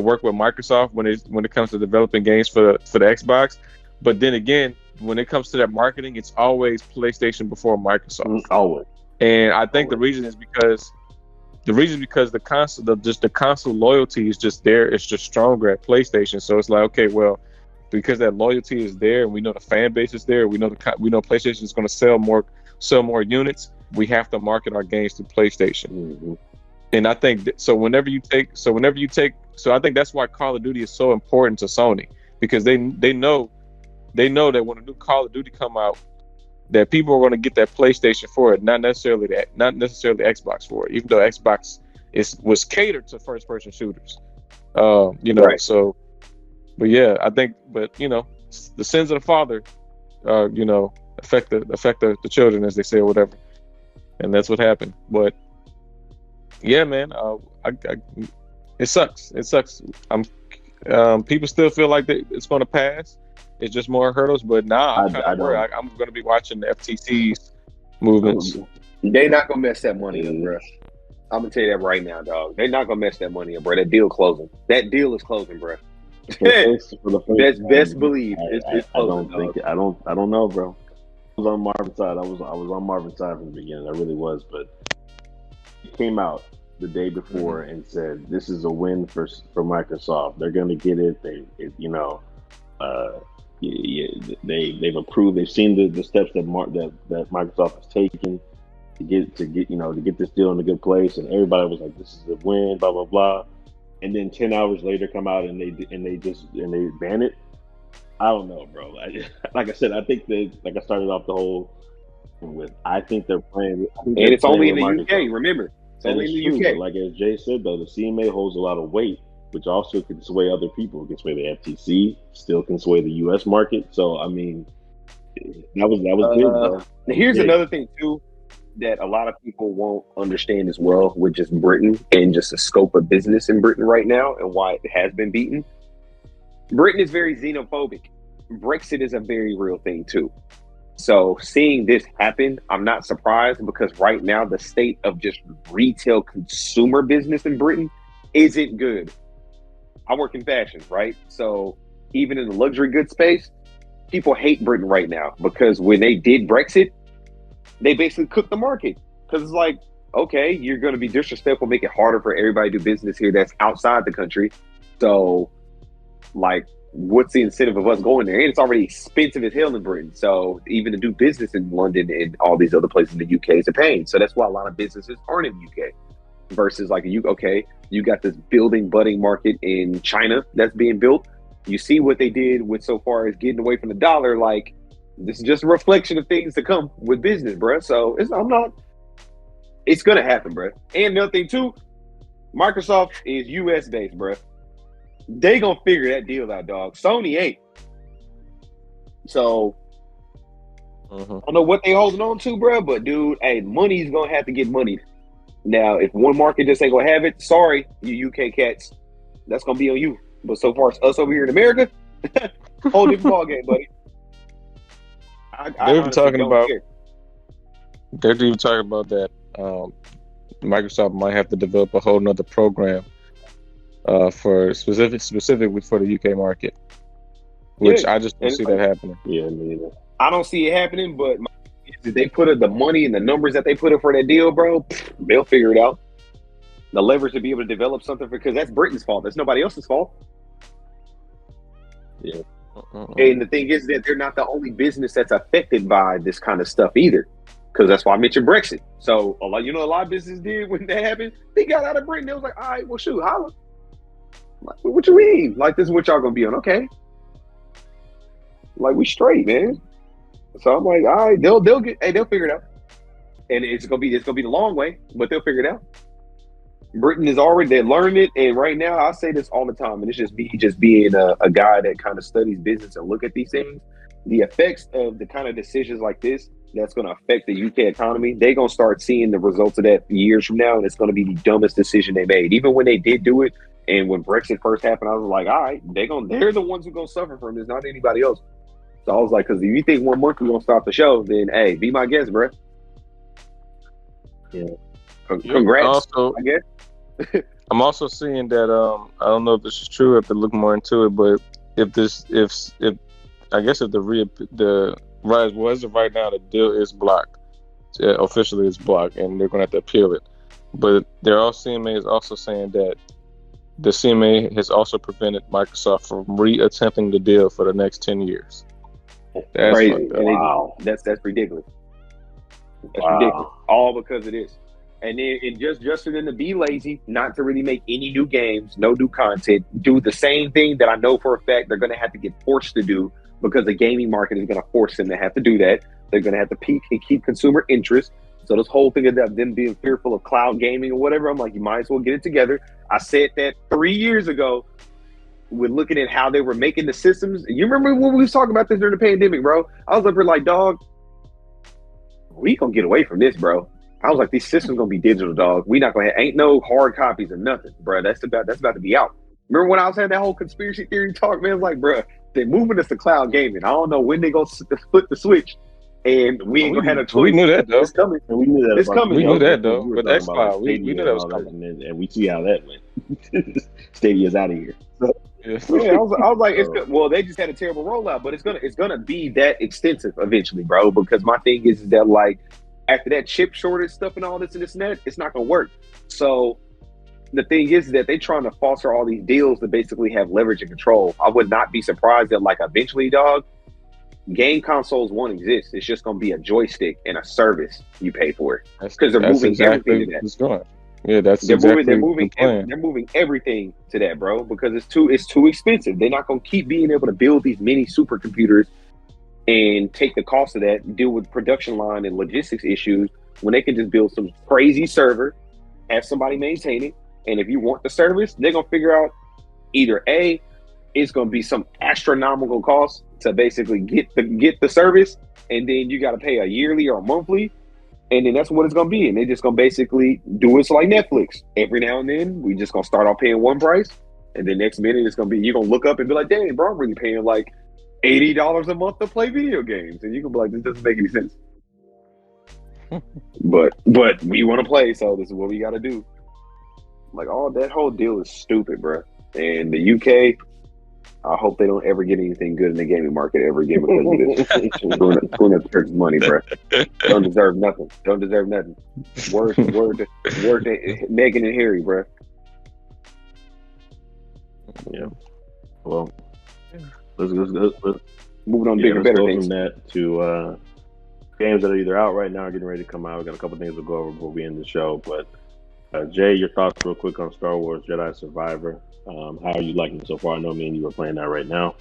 work with Microsoft when it comes to developing games for the Xbox, but then again, when it comes to that marketing, it's always PlayStation before Microsoft. Always. And I think the reason is because the console loyalty is just there. It's just stronger at PlayStation. So it's like, okay, well, because that loyalty is there, and we know the fan base is there, we know PlayStation is going to sell more units. We have to market our games to PlayStation. Mm-hmm. And I think so I think that's why Call of Duty is so important to Sony, because they know that when a new Call of Duty come out, that people are going to get that PlayStation for it, not necessarily Xbox for it, even though Xbox was catered to first person shooters. Right. So, but yeah, I think, the sins of the father, affect the children, as they say, or whatever, and that's what happened. But yeah, man, it sucks. People still feel like it's going to pass. It's just more hurdles, but now I'm going to be watching the FTC's movements. They're not going to mess that money up, bro. I'm going to tell you that right now, dog. They're not going to mess that money up, bro. That deal closing. That deal is closing, bro. That's best believe. It's closing, I don't know, bro. I was on Marvin's side. I was on Marvin's side from the beginning. I really was, but it came out the day before and said this is a win for Microsoft. They're going to get it. They've approved. They've seen the steps that Microsoft has taken to get this deal in a good place, and everybody was like, "This is a win." Blah blah blah. And then 10 hours later, come out and they ban it. I don't know, bro. Like I said, I think I started off the whole with. I think they're playing. And it's only in the UK. Remember, it's only in the UK. But like as Jay said, though, the CMA holds a lot of weight, which also can sway other people. It can sway the FTC, still can sway the U.S. market. So, I mean, that was big, bro. Here's another thing, too, that a lot of people won't understand as well with just Britain and just the scope of business in Britain right now and why it has been beaten. Britain is very xenophobic. Brexit is a very real thing, too. So seeing this happen, I'm not surprised, because right now the state of just retail consumer business in Britain isn't good. I work in fashion, right? So even in the luxury goods space, people hate Britain right now, because when they did Brexit, they basically cooked the market. Because it's like, okay, you're going to be disrespectful, make it harder for everybody to do business here that's outside the country. So, like, what's the incentive of us going there? And it's already expensive as hell in Britain. So even to do business in London and all these other places in the UK is a pain. So that's why a lot of businesses aren't in the UK. Versus like you got this budding market in China that's being built. You see what they did with so far as getting away from the dollar. Like, this is just a reflection of things to come with business, bro. So it's gonna happen, bro. And another thing too, Microsoft is US based, bro. They gonna figure that deal out, dog. Sony ain't. So I don't know what they holding on to, bro. But dude, hey, money's gonna have to get moneyed. Now, if one market just ain't gonna have it, sorry, you UK cats, that's gonna be on you. But so far as us over here in America, whole different ball game, buddy. They were talking about. They're even talking about that. Microsoft might have to develop a whole nother program for specifically for the UK market, which I just don't see that happening. Yeah, neither. I don't see it happening, but if they put the money and the numbers that they put in for that deal, bro, they'll figure it out. The leverage to be able to develop something, because that's Britain's fault. That's nobody else's fault. Yeah. And the thing is that they're not the only business that's affected by this kind of stuff either. Because that's why I mentioned Brexit. So, a lot of businesses did when that happened. They got out of Britain. They was like, all right, well, shoot, holla. Like, what you mean? Like, this is what y'all gonna be on? Okay. Like, we straight, man. So I'm like, all right, they'll figure it out. And it's gonna be the long way, but they'll figure it out. Britain is already, they learned it, and right now I say this all the time, and it's just me being a guy that kind of studies business and look at these things. The effects of the kind of decisions like this that's going to affect the UK economy, they're going to start seeing the results of that years from now, and it's going to be the dumbest decision they made. Even when they did do it, and when Brexit first happened, I was like, all right, they're the ones who going to suffer from this, not anybody else. So I was like, because if you think 1 month we're going to stop the show, then hey, be my guest, bro. Yeah. Congrats, also, I guess. I'm also seeing that I don't know if this is true. I have to look more into it, but if I guess if the right as of right now, the deal is blocked. Officially, it's blocked, and they're going to have to appeal it. But CMA is also saying that the CMA has also prevented Microsoft from reattempting the deal for the next 10 years. That's crazy. Wow. That's ridiculous. That's Wow. ridiculous. All because of this. And then just for them to be lazy, not to really make any new games, no new content, do the same thing that I know for a fact they're going to have to get forced to do, because the gaming market is going to force them to have to do that. They're going to have to peak and keep consumer interest. So this whole thing of them being fearful of cloud gaming or whatever, I'm like, you might as well get it together. I said that 3 years ago. We're looking at how they were making the systems. You remember when we was talking about this during the pandemic, bro? I was up here like, dog, we gonna get away from this, bro. I was like, these systems gonna be digital, dog. We not gonna have, ain't no hard copies or nothing, bro. That's about to be out. Remember when I was having that whole conspiracy theory talk, man? I was like, bro, they're moving us to cloud gaming. I don't know when they gonna flip the switch, and we ain't gonna have a choice. We knew that, though. It's coming. And we knew that. It's coming. We knew that, though. We But X-Cloud, we knew that was coming. And we see how that went. Stadia's out of here. So, yeah, I was like, it's good. Well, they just had a terrible rollout, but it's gonna be that extensive eventually, bro. Because my thing is that, like, after that chip shortage stuff and all this and this and that, it's not gonna work. So the thing is that they're trying to foster all these deals to basically have leverage and control. I would not be surprised that, like, eventually, dog, game consoles won't exist. It's just gonna be a joystick and a service you pay for it, because they're moving everything to that. Yeah, they're moving everything to that, bro, because it's too expensive. They're not gonna keep being able to build these mini supercomputers and take the cost of that, deal with production line and logistics issues, when they can just build some crazy server, have somebody maintain it, and if you want the service, they're gonna figure out either A, it's gonna be some astronomical cost to basically get the service, and then you got to pay a yearly or a monthly. And then that's what it's going to be. And they're just going to basically do it like Netflix. Every now and then, we just going to start off paying one price. And then next minute, it's going to be, you're going to look up and be like, dang, bro, I'm really paying like $80 a month to play video games. And you can be like, this doesn't make any sense. but we want to play, so this is what we got to do. Like, that whole deal is stupid, bro. And the UK, I hope they don't ever get anything good in the gaming market ever again because of this. Screwing up church's money, bro. Don't deserve nothing. Word to Megan and Harry, bro. Yeah. Well, let's moving on bigger, better things. From that to games that are either out right now or getting ready to come out. We got a couple things to go over before we end the show, but Jay, your thoughts real quick on Star Wars Jedi Survivor. How are you liking it so far? I know me and you are playing that right now.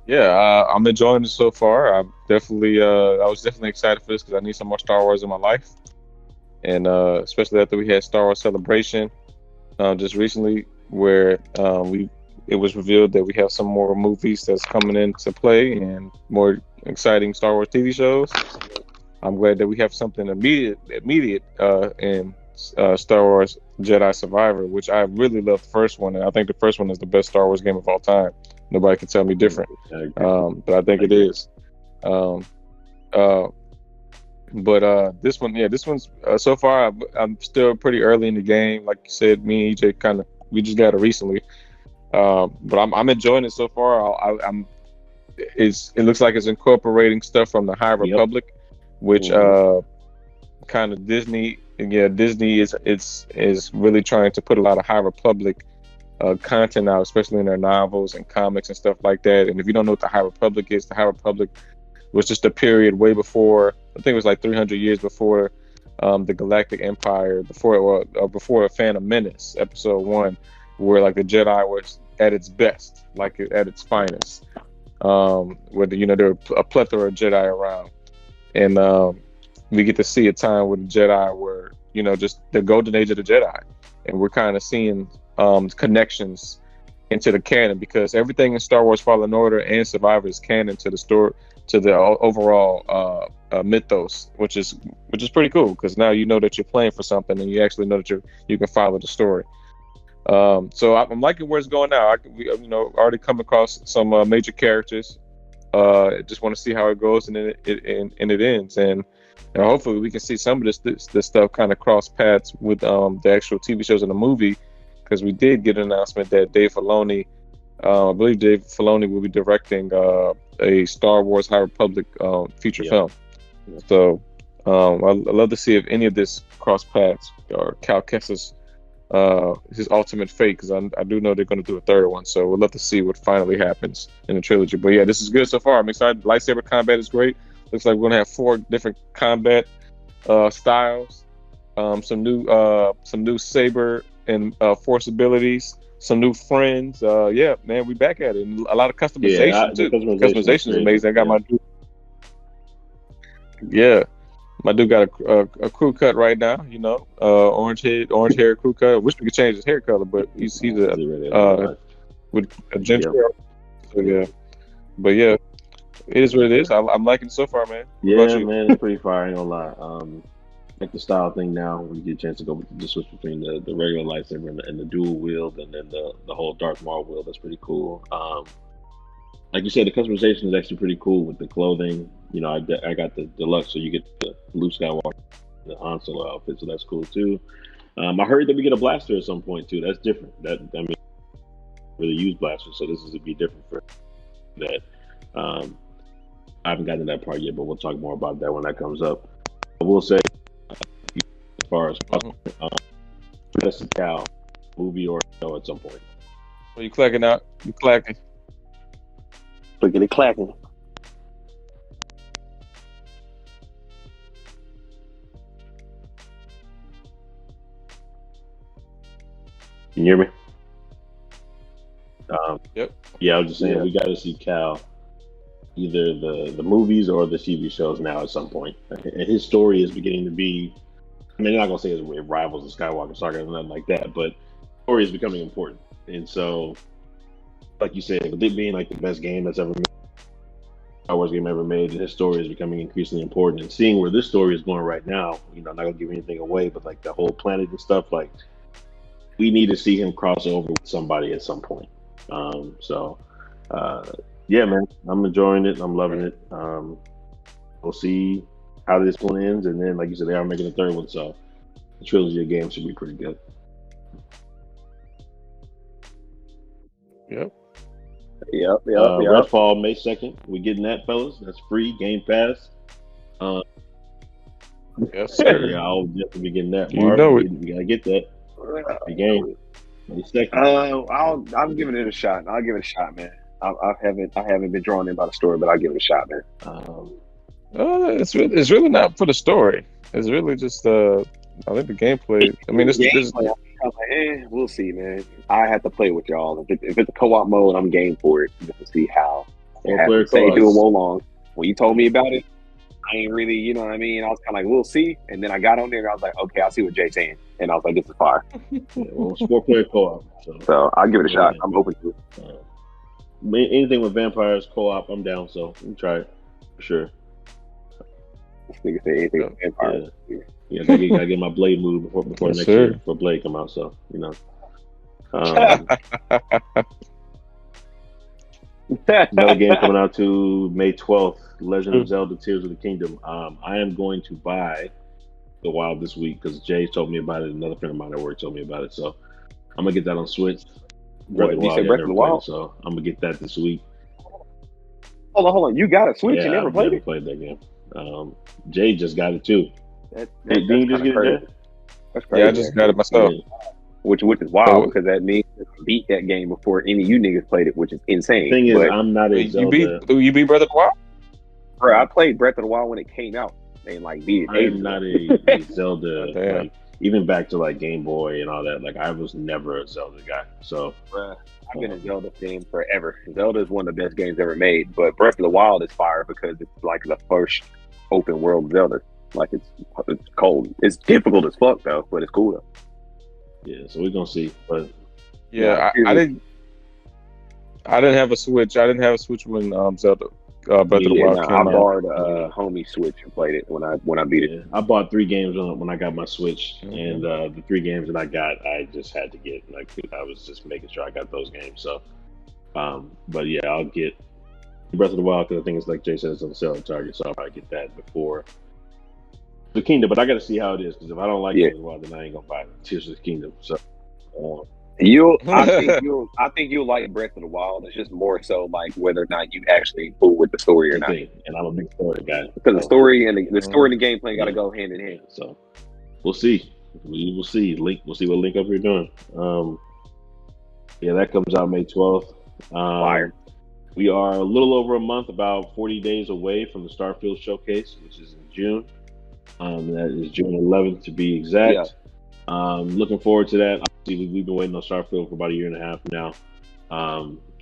Yeah, I'm enjoying it so far. I was definitely excited for this because I need some more Star Wars in my life, and especially after we had Star Wars Celebration just recently, where it was revealed that we have some more movies that's coming into play and more exciting Star Wars TV shows. I'm glad that we have something immediate in Star Wars Jedi Survivor, which I really love the first one, and I think the first one is the best Star Wars game of all time. Nobody can tell me different, but I think it is. This one's so far I'm still pretty early in the game. Like you said, me and EJ we just got it recently, but I'm enjoying it so far. It looks like it's incorporating stuff from the High Republic, which kind of Disney is really trying to put a lot of High Republic content out, especially in their novels and comics and stuff like that. And if you don't know what the High Republic is, the High Republic was just a period way before, I think it was like 300 years before the Galactic Empire, before A Phantom Menace, Episode 1, where like the Jedi was at its best, like at its finest, where there were a plethora of Jedi around. And we get to see a time where the Jedi were, just the golden age of the Jedi. And we're kind of seeing connections into the canon, because everything in Star Wars Fallen Order and Survivor is canon to the story, to the overall mythos, which is pretty cool, because now you know that you're playing for something and you actually know that you can follow the story. So I'm liking where it's going now. We already come across some major characters. Just want to see how it goes and then it ends, and hopefully we can see some of this stuff kind of cross paths with the actual TV shows and the movie, because we did get an announcement that I believe Dave Filoni will be directing a Star Wars High Republic feature film. Yeah. So I'd love to see if any of this cross paths or Cal Kestis his ultimate fate, because I do know they're going to do a third one, so we'd love to see what finally happens in the trilogy. But yeah, this is good so far. I'm excited. Lightsaber combat is great. Looks like we're going to have 4 different combat styles, some new saber and force abilities, some new friends. Yeah, man, we back at it. And a lot of customization too. Customization is amazing. I got my dude. Yeah. My dude got a crew cut right now, orange hair crew cut. I wish we could change his hair color, but he's with a ginger. Yeah. So yeah, but yeah, it is what it is. I'm liking it so far, man. Yeah, man, it's pretty fire. I ain't gonna lie. Like the style thing now, when you get a chance to go with the switch between the regular lightsaber and the dual wield, and then the whole Darth Maul wield. That's pretty cool. Like you said, the customization is actually pretty cool with the clothing. I got the deluxe, so you get the Luke Skywalker, the Han Solo outfit, so that's cool too. I heard that we get a blaster at some point too. That's different. Really use blasters, so this is to be different for that. I haven't gotten to that part yet, but we'll talk more about that when that comes up. I will say, as far as that's a Cal movie or show at some point. Well, you clacking out? You clacking? Looking at clacking. Can you hear me? Yep. Yeah, I was just saying we got to see Cal, either the movies or the TV shows now at some point. And his story is beginning to be, I mean, I'm not going to say it rivals the Skywalker saga or nothing like that, but story is becoming important. And so, like you said, with it being like the best game that's ever made, Star Wars game ever made, and his story is becoming increasingly important. And seeing where this story is going right now, I'm not going to give anything away, but like the whole planet and stuff, like we need to see him cross over with somebody at some point. Yeah, man, I'm enjoying it. I'm loving it. We'll see how this one ends, and then, like you said, they are making a third one, so the trilogy of games should be pretty good. Yep. Redfall, May 2nd. We getting that, fellas. That's free, Game Pass. Yes, sir. Yeah, I'll definitely be getting that. Marvin, you gotta get that. The game. May 2nd. I'm giving it a shot. I'll give it a shot, man. I haven't been drawn in by the story, but I'll give it a shot, man. It's really not for the story. It's really just I think the gameplay. I mean, this Gameplay, I'm like, we'll see, man. I have to play with y'all. If it's a co-op mode, I'm game for it just to see how it 4-player happens. Say co-op. do it more long. When you told me about it, I ain't really, you know what I mean? I was kind of like, we'll see. And then I got on there and I was like, okay, I see what Jay's saying. And I was like, this is fire. Yeah, well, it's 4-player co-op. So I'll give it a shot. I'm open to it. Anything with vampires co-op, I'm down. So we can try it for sure. This nigga say anything with vampires. Yeah, I gotta get my Blade move before Yes, next sir. year before Blade come out. So you know. Another game coming out to May 12th, Legend of Zelda Tears of the Kingdom. I am going to buy The Wild this week because Jay told me about it. Another friend of mine at work told me about it. So I'm going to get that on Switch. What, you said Breath of the Wild? So I'm going to get that this week. Hold on. You got a Switch and never I've played never it? played that game. Jay just got it too. Didn't you just get it, Jay? That's crazy. Yeah, I just got it myself. Yeah. Which is wild because that means I beat that game before any of you niggas played it, which is insane. The thing is, I'm not a Zelda. You beat Breath of the Wild? Bro, I played Breath of the Wild when it came out and like beat it. I'm not a Zelda. Damn. Like, even back to like Game Boy and all that. Like I was never a Zelda guy. So Bruh, I've been a Zelda fan forever. Zelda is one of the best games ever made, but Breath of the Wild is fire because it's like the first open world Zelda. Like it's cold. It's difficult as fuck though, but it's cool though. yeah, so we're gonna see. But Yeah, I didn't have a Switch. I didn't have a Switch when Zelda Breath of the Wild came I out. borrowed a homie Switch and played it when I beat it. I bought 3 games when I got my Switch, and the 3 games that I got, I just had to get. Like I was just making sure I got those games. So, but yeah, I'll get Breath of the Wild because I think it's like Jay said, it's on sale at Target, so I'll probably get that before the Kingdom. But I got to see how it is because if I don't like Breath of the Wild, then I ain't gonna buy Tears of the Kingdom. So. I think you'll like Breath of the Wild. It's just more so like whether or not you actually fool with the story or not. And I'm a big story guy because the story and the story and the gameplay got to go hand in hand. So we'll see. We will see. We'll see what Link Up you're doing. Yeah, that comes out May 12th. Fire. We are a little over a month, about 40 days away from the Starfield Showcase, which is in June. That is June 11th to be exact. Yeah. Looking forward to that. Obviously, we've been waiting on Starfield for about a year and a half now.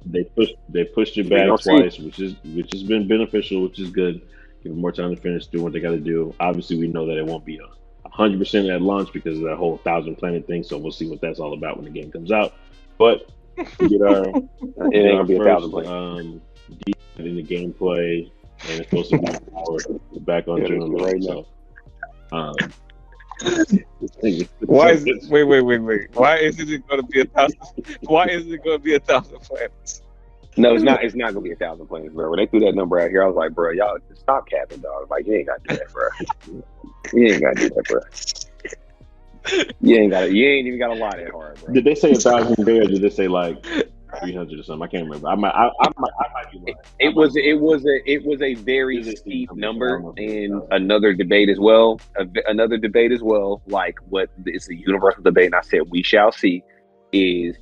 They pushed it back twice, which has been beneficial, which is good. Give them more time to finish doing what they got to do. Obviously, we know that it won't be 100% at launch because of that whole 1,000 Planet thing. So we'll see what that's all about when the game comes out. But we get our it ain't gonna be 1,000 Planet. Deep in the gameplay, and it's supposed to be back on June right now. Why is it? Wait. Why isn't it going to be 1,000? Why isn't it going to be 1,000 planets? No, it's not. It's not going to be 1,000 planets, bro. When they threw that number out here, I was like, bro, y'all stop capping, dog. Like, you ain't got to do that, bro. You ain't got to do that, bro. You ain't even got to lie that hard, bro. Did they say 1,000 there? Or did they say like 300 or something? I can't remember. I might be lying. It was a very steep number, and another debate as well. Like what it's a universal debate, and I said we shall see. Is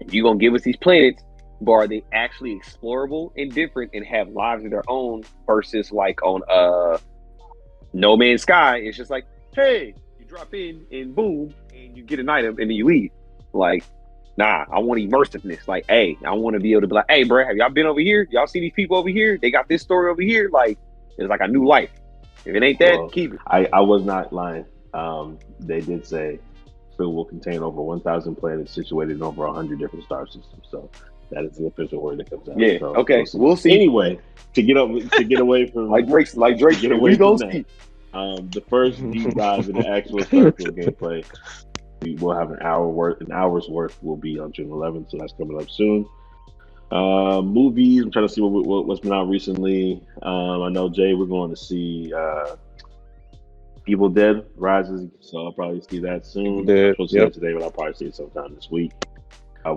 if you gonna give us these planets, but are they actually explorable and different and have lives of their own versus like on No Man's Sky? It's just like, hey, you drop in and boom, and you get an item and then you leave. Like. Nah, I want immersiveness. Like, hey, I want to be able to be like, hey, bro, have y'all been over here? Y'all see these people over here? They got this story over here. Like, it's like a new life. If it ain't that, keep it. I was not lying. They did say it will contain over 1,000 planets situated in over 100 different star systems. So that is the official word that comes out. Yeah. So, okay. We'll see. Anyway, to get away from like Drake. Get away we from gonna that. The first deep dive into actual Starfield gameplay. We will have an hour's worth will be on June 11th, so that's coming up soon. Movies, I'm trying to see what's been out recently. I know, Jay, we're going to see Evil Dead Rises, so I'll probably see that soon. I'm supposed to see it today, but I'll probably see it sometime this week.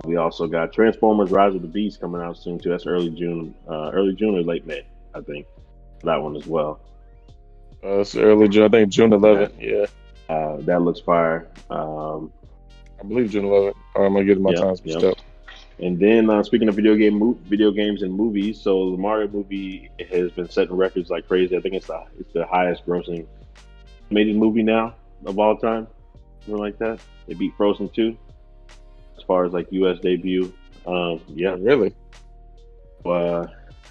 We also got Transformers Rise of the Beast coming out soon, too. That's early June or late May, I think, for that one as well. It's early June, I think June 11th, yeah. That looks fire. I believe June 11th. Or am I getting my times mixed up? And then speaking of video games and movies, so the Mario movie has been setting records like crazy. I think it's the highest grossing animated movie now of all time, something like that. They beat Frozen 2 as far as like U.S. debut. Yeah, Really?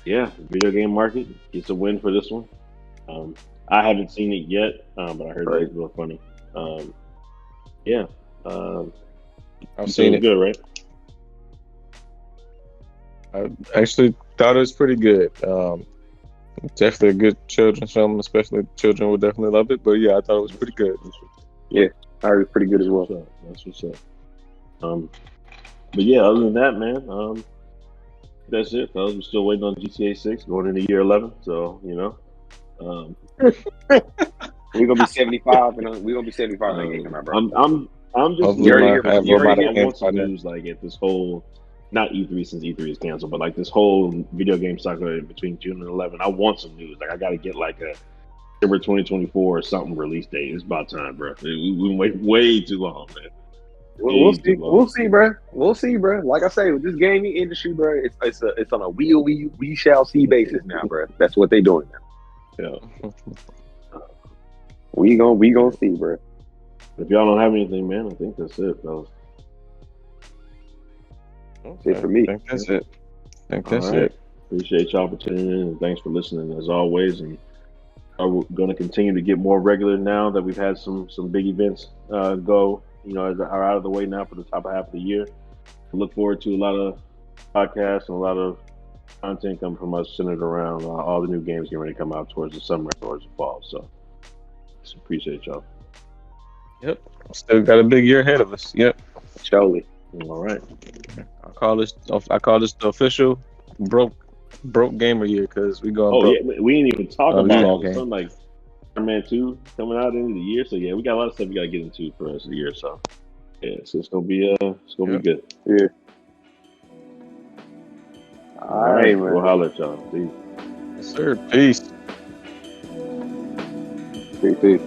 yeah, video game market gets a win for this one. I haven't seen it yet, but I heard that it's real funny. Yeah, I've seen it. Good, right? I actually thought it was pretty good. Definitely a good children's film, especially children would definitely love it. But yeah, I thought it was pretty good. Yeah, I heard it was pretty good as well. That's what's up. But yeah, other than that, man, that's it. Fellas. We're still waiting on GTA 6 going into year 11. So we're gonna be 75, and we're gonna be 75 when they come out, bro. I'm just Hopefully I I want some news like at this whole, not E3 since E3 is canceled, but like this whole video game cycle between June and 11. I want some news. Like I got to get like a December 2024 or something release date. It's about time, bro. We wait way too long, man. We'll see. We'll see, bro. We'll see, bro. Like I say, with this gaming industry, bro, it's on a we shall see basis now, bro. That's what they doing now. Yeah. We gonna see, bro. If y'all don't have anything, man, I think that's it, fellas. That's it for me. I think that's it. Appreciate y'all for tuning in, and thanks for listening as always. And we're going to continue to get more regular now that we've had some big events go. As are out of the way now for the top half of the year. I look forward to a lot of podcasts and a lot of content coming from us centered around all the new games getting ready to come out towards the summer and towards the fall. So, just appreciate y'all. Yep. Still got a big year ahead of us. Yep. Surely. All right. I call this the official broke gamer year because we going. Oh broke. yeah, we didn't even talk about all okay. something like Spider-Man 2 coming out into the year. So yeah, we got a lot of stuff we got to get into for the rest of the year. So yeah, so it's gonna be be good. Yeah. All right, we'll holler at y'all. Peace. Yes, sir. Peace. Peace.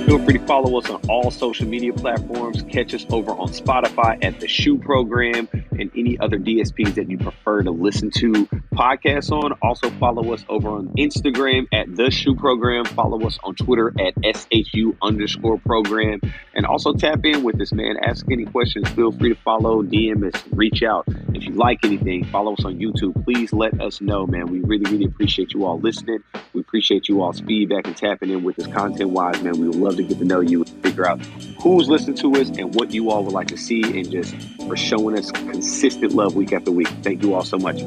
Feel free to follow us on all social media platforms. Catch us over on Spotify at the SHU Program and any other DSPs that you prefer to listen to podcasts on. Also follow us over on Instagram at the SHU Program. Follow us on Twitter at SHU_program. And also tap in with us, man. Ask any questions. Feel free to follow, DM us, reach out. If you like anything, follow us on YouTube. Please let us know, man. We really, really appreciate you all listening. We appreciate you all's feedback and tapping in with us content-wise, man. We would love to get to know you and figure out who's listening to us and what you all would like to see, and just for showing us consistent love week after week. Thank you all so much.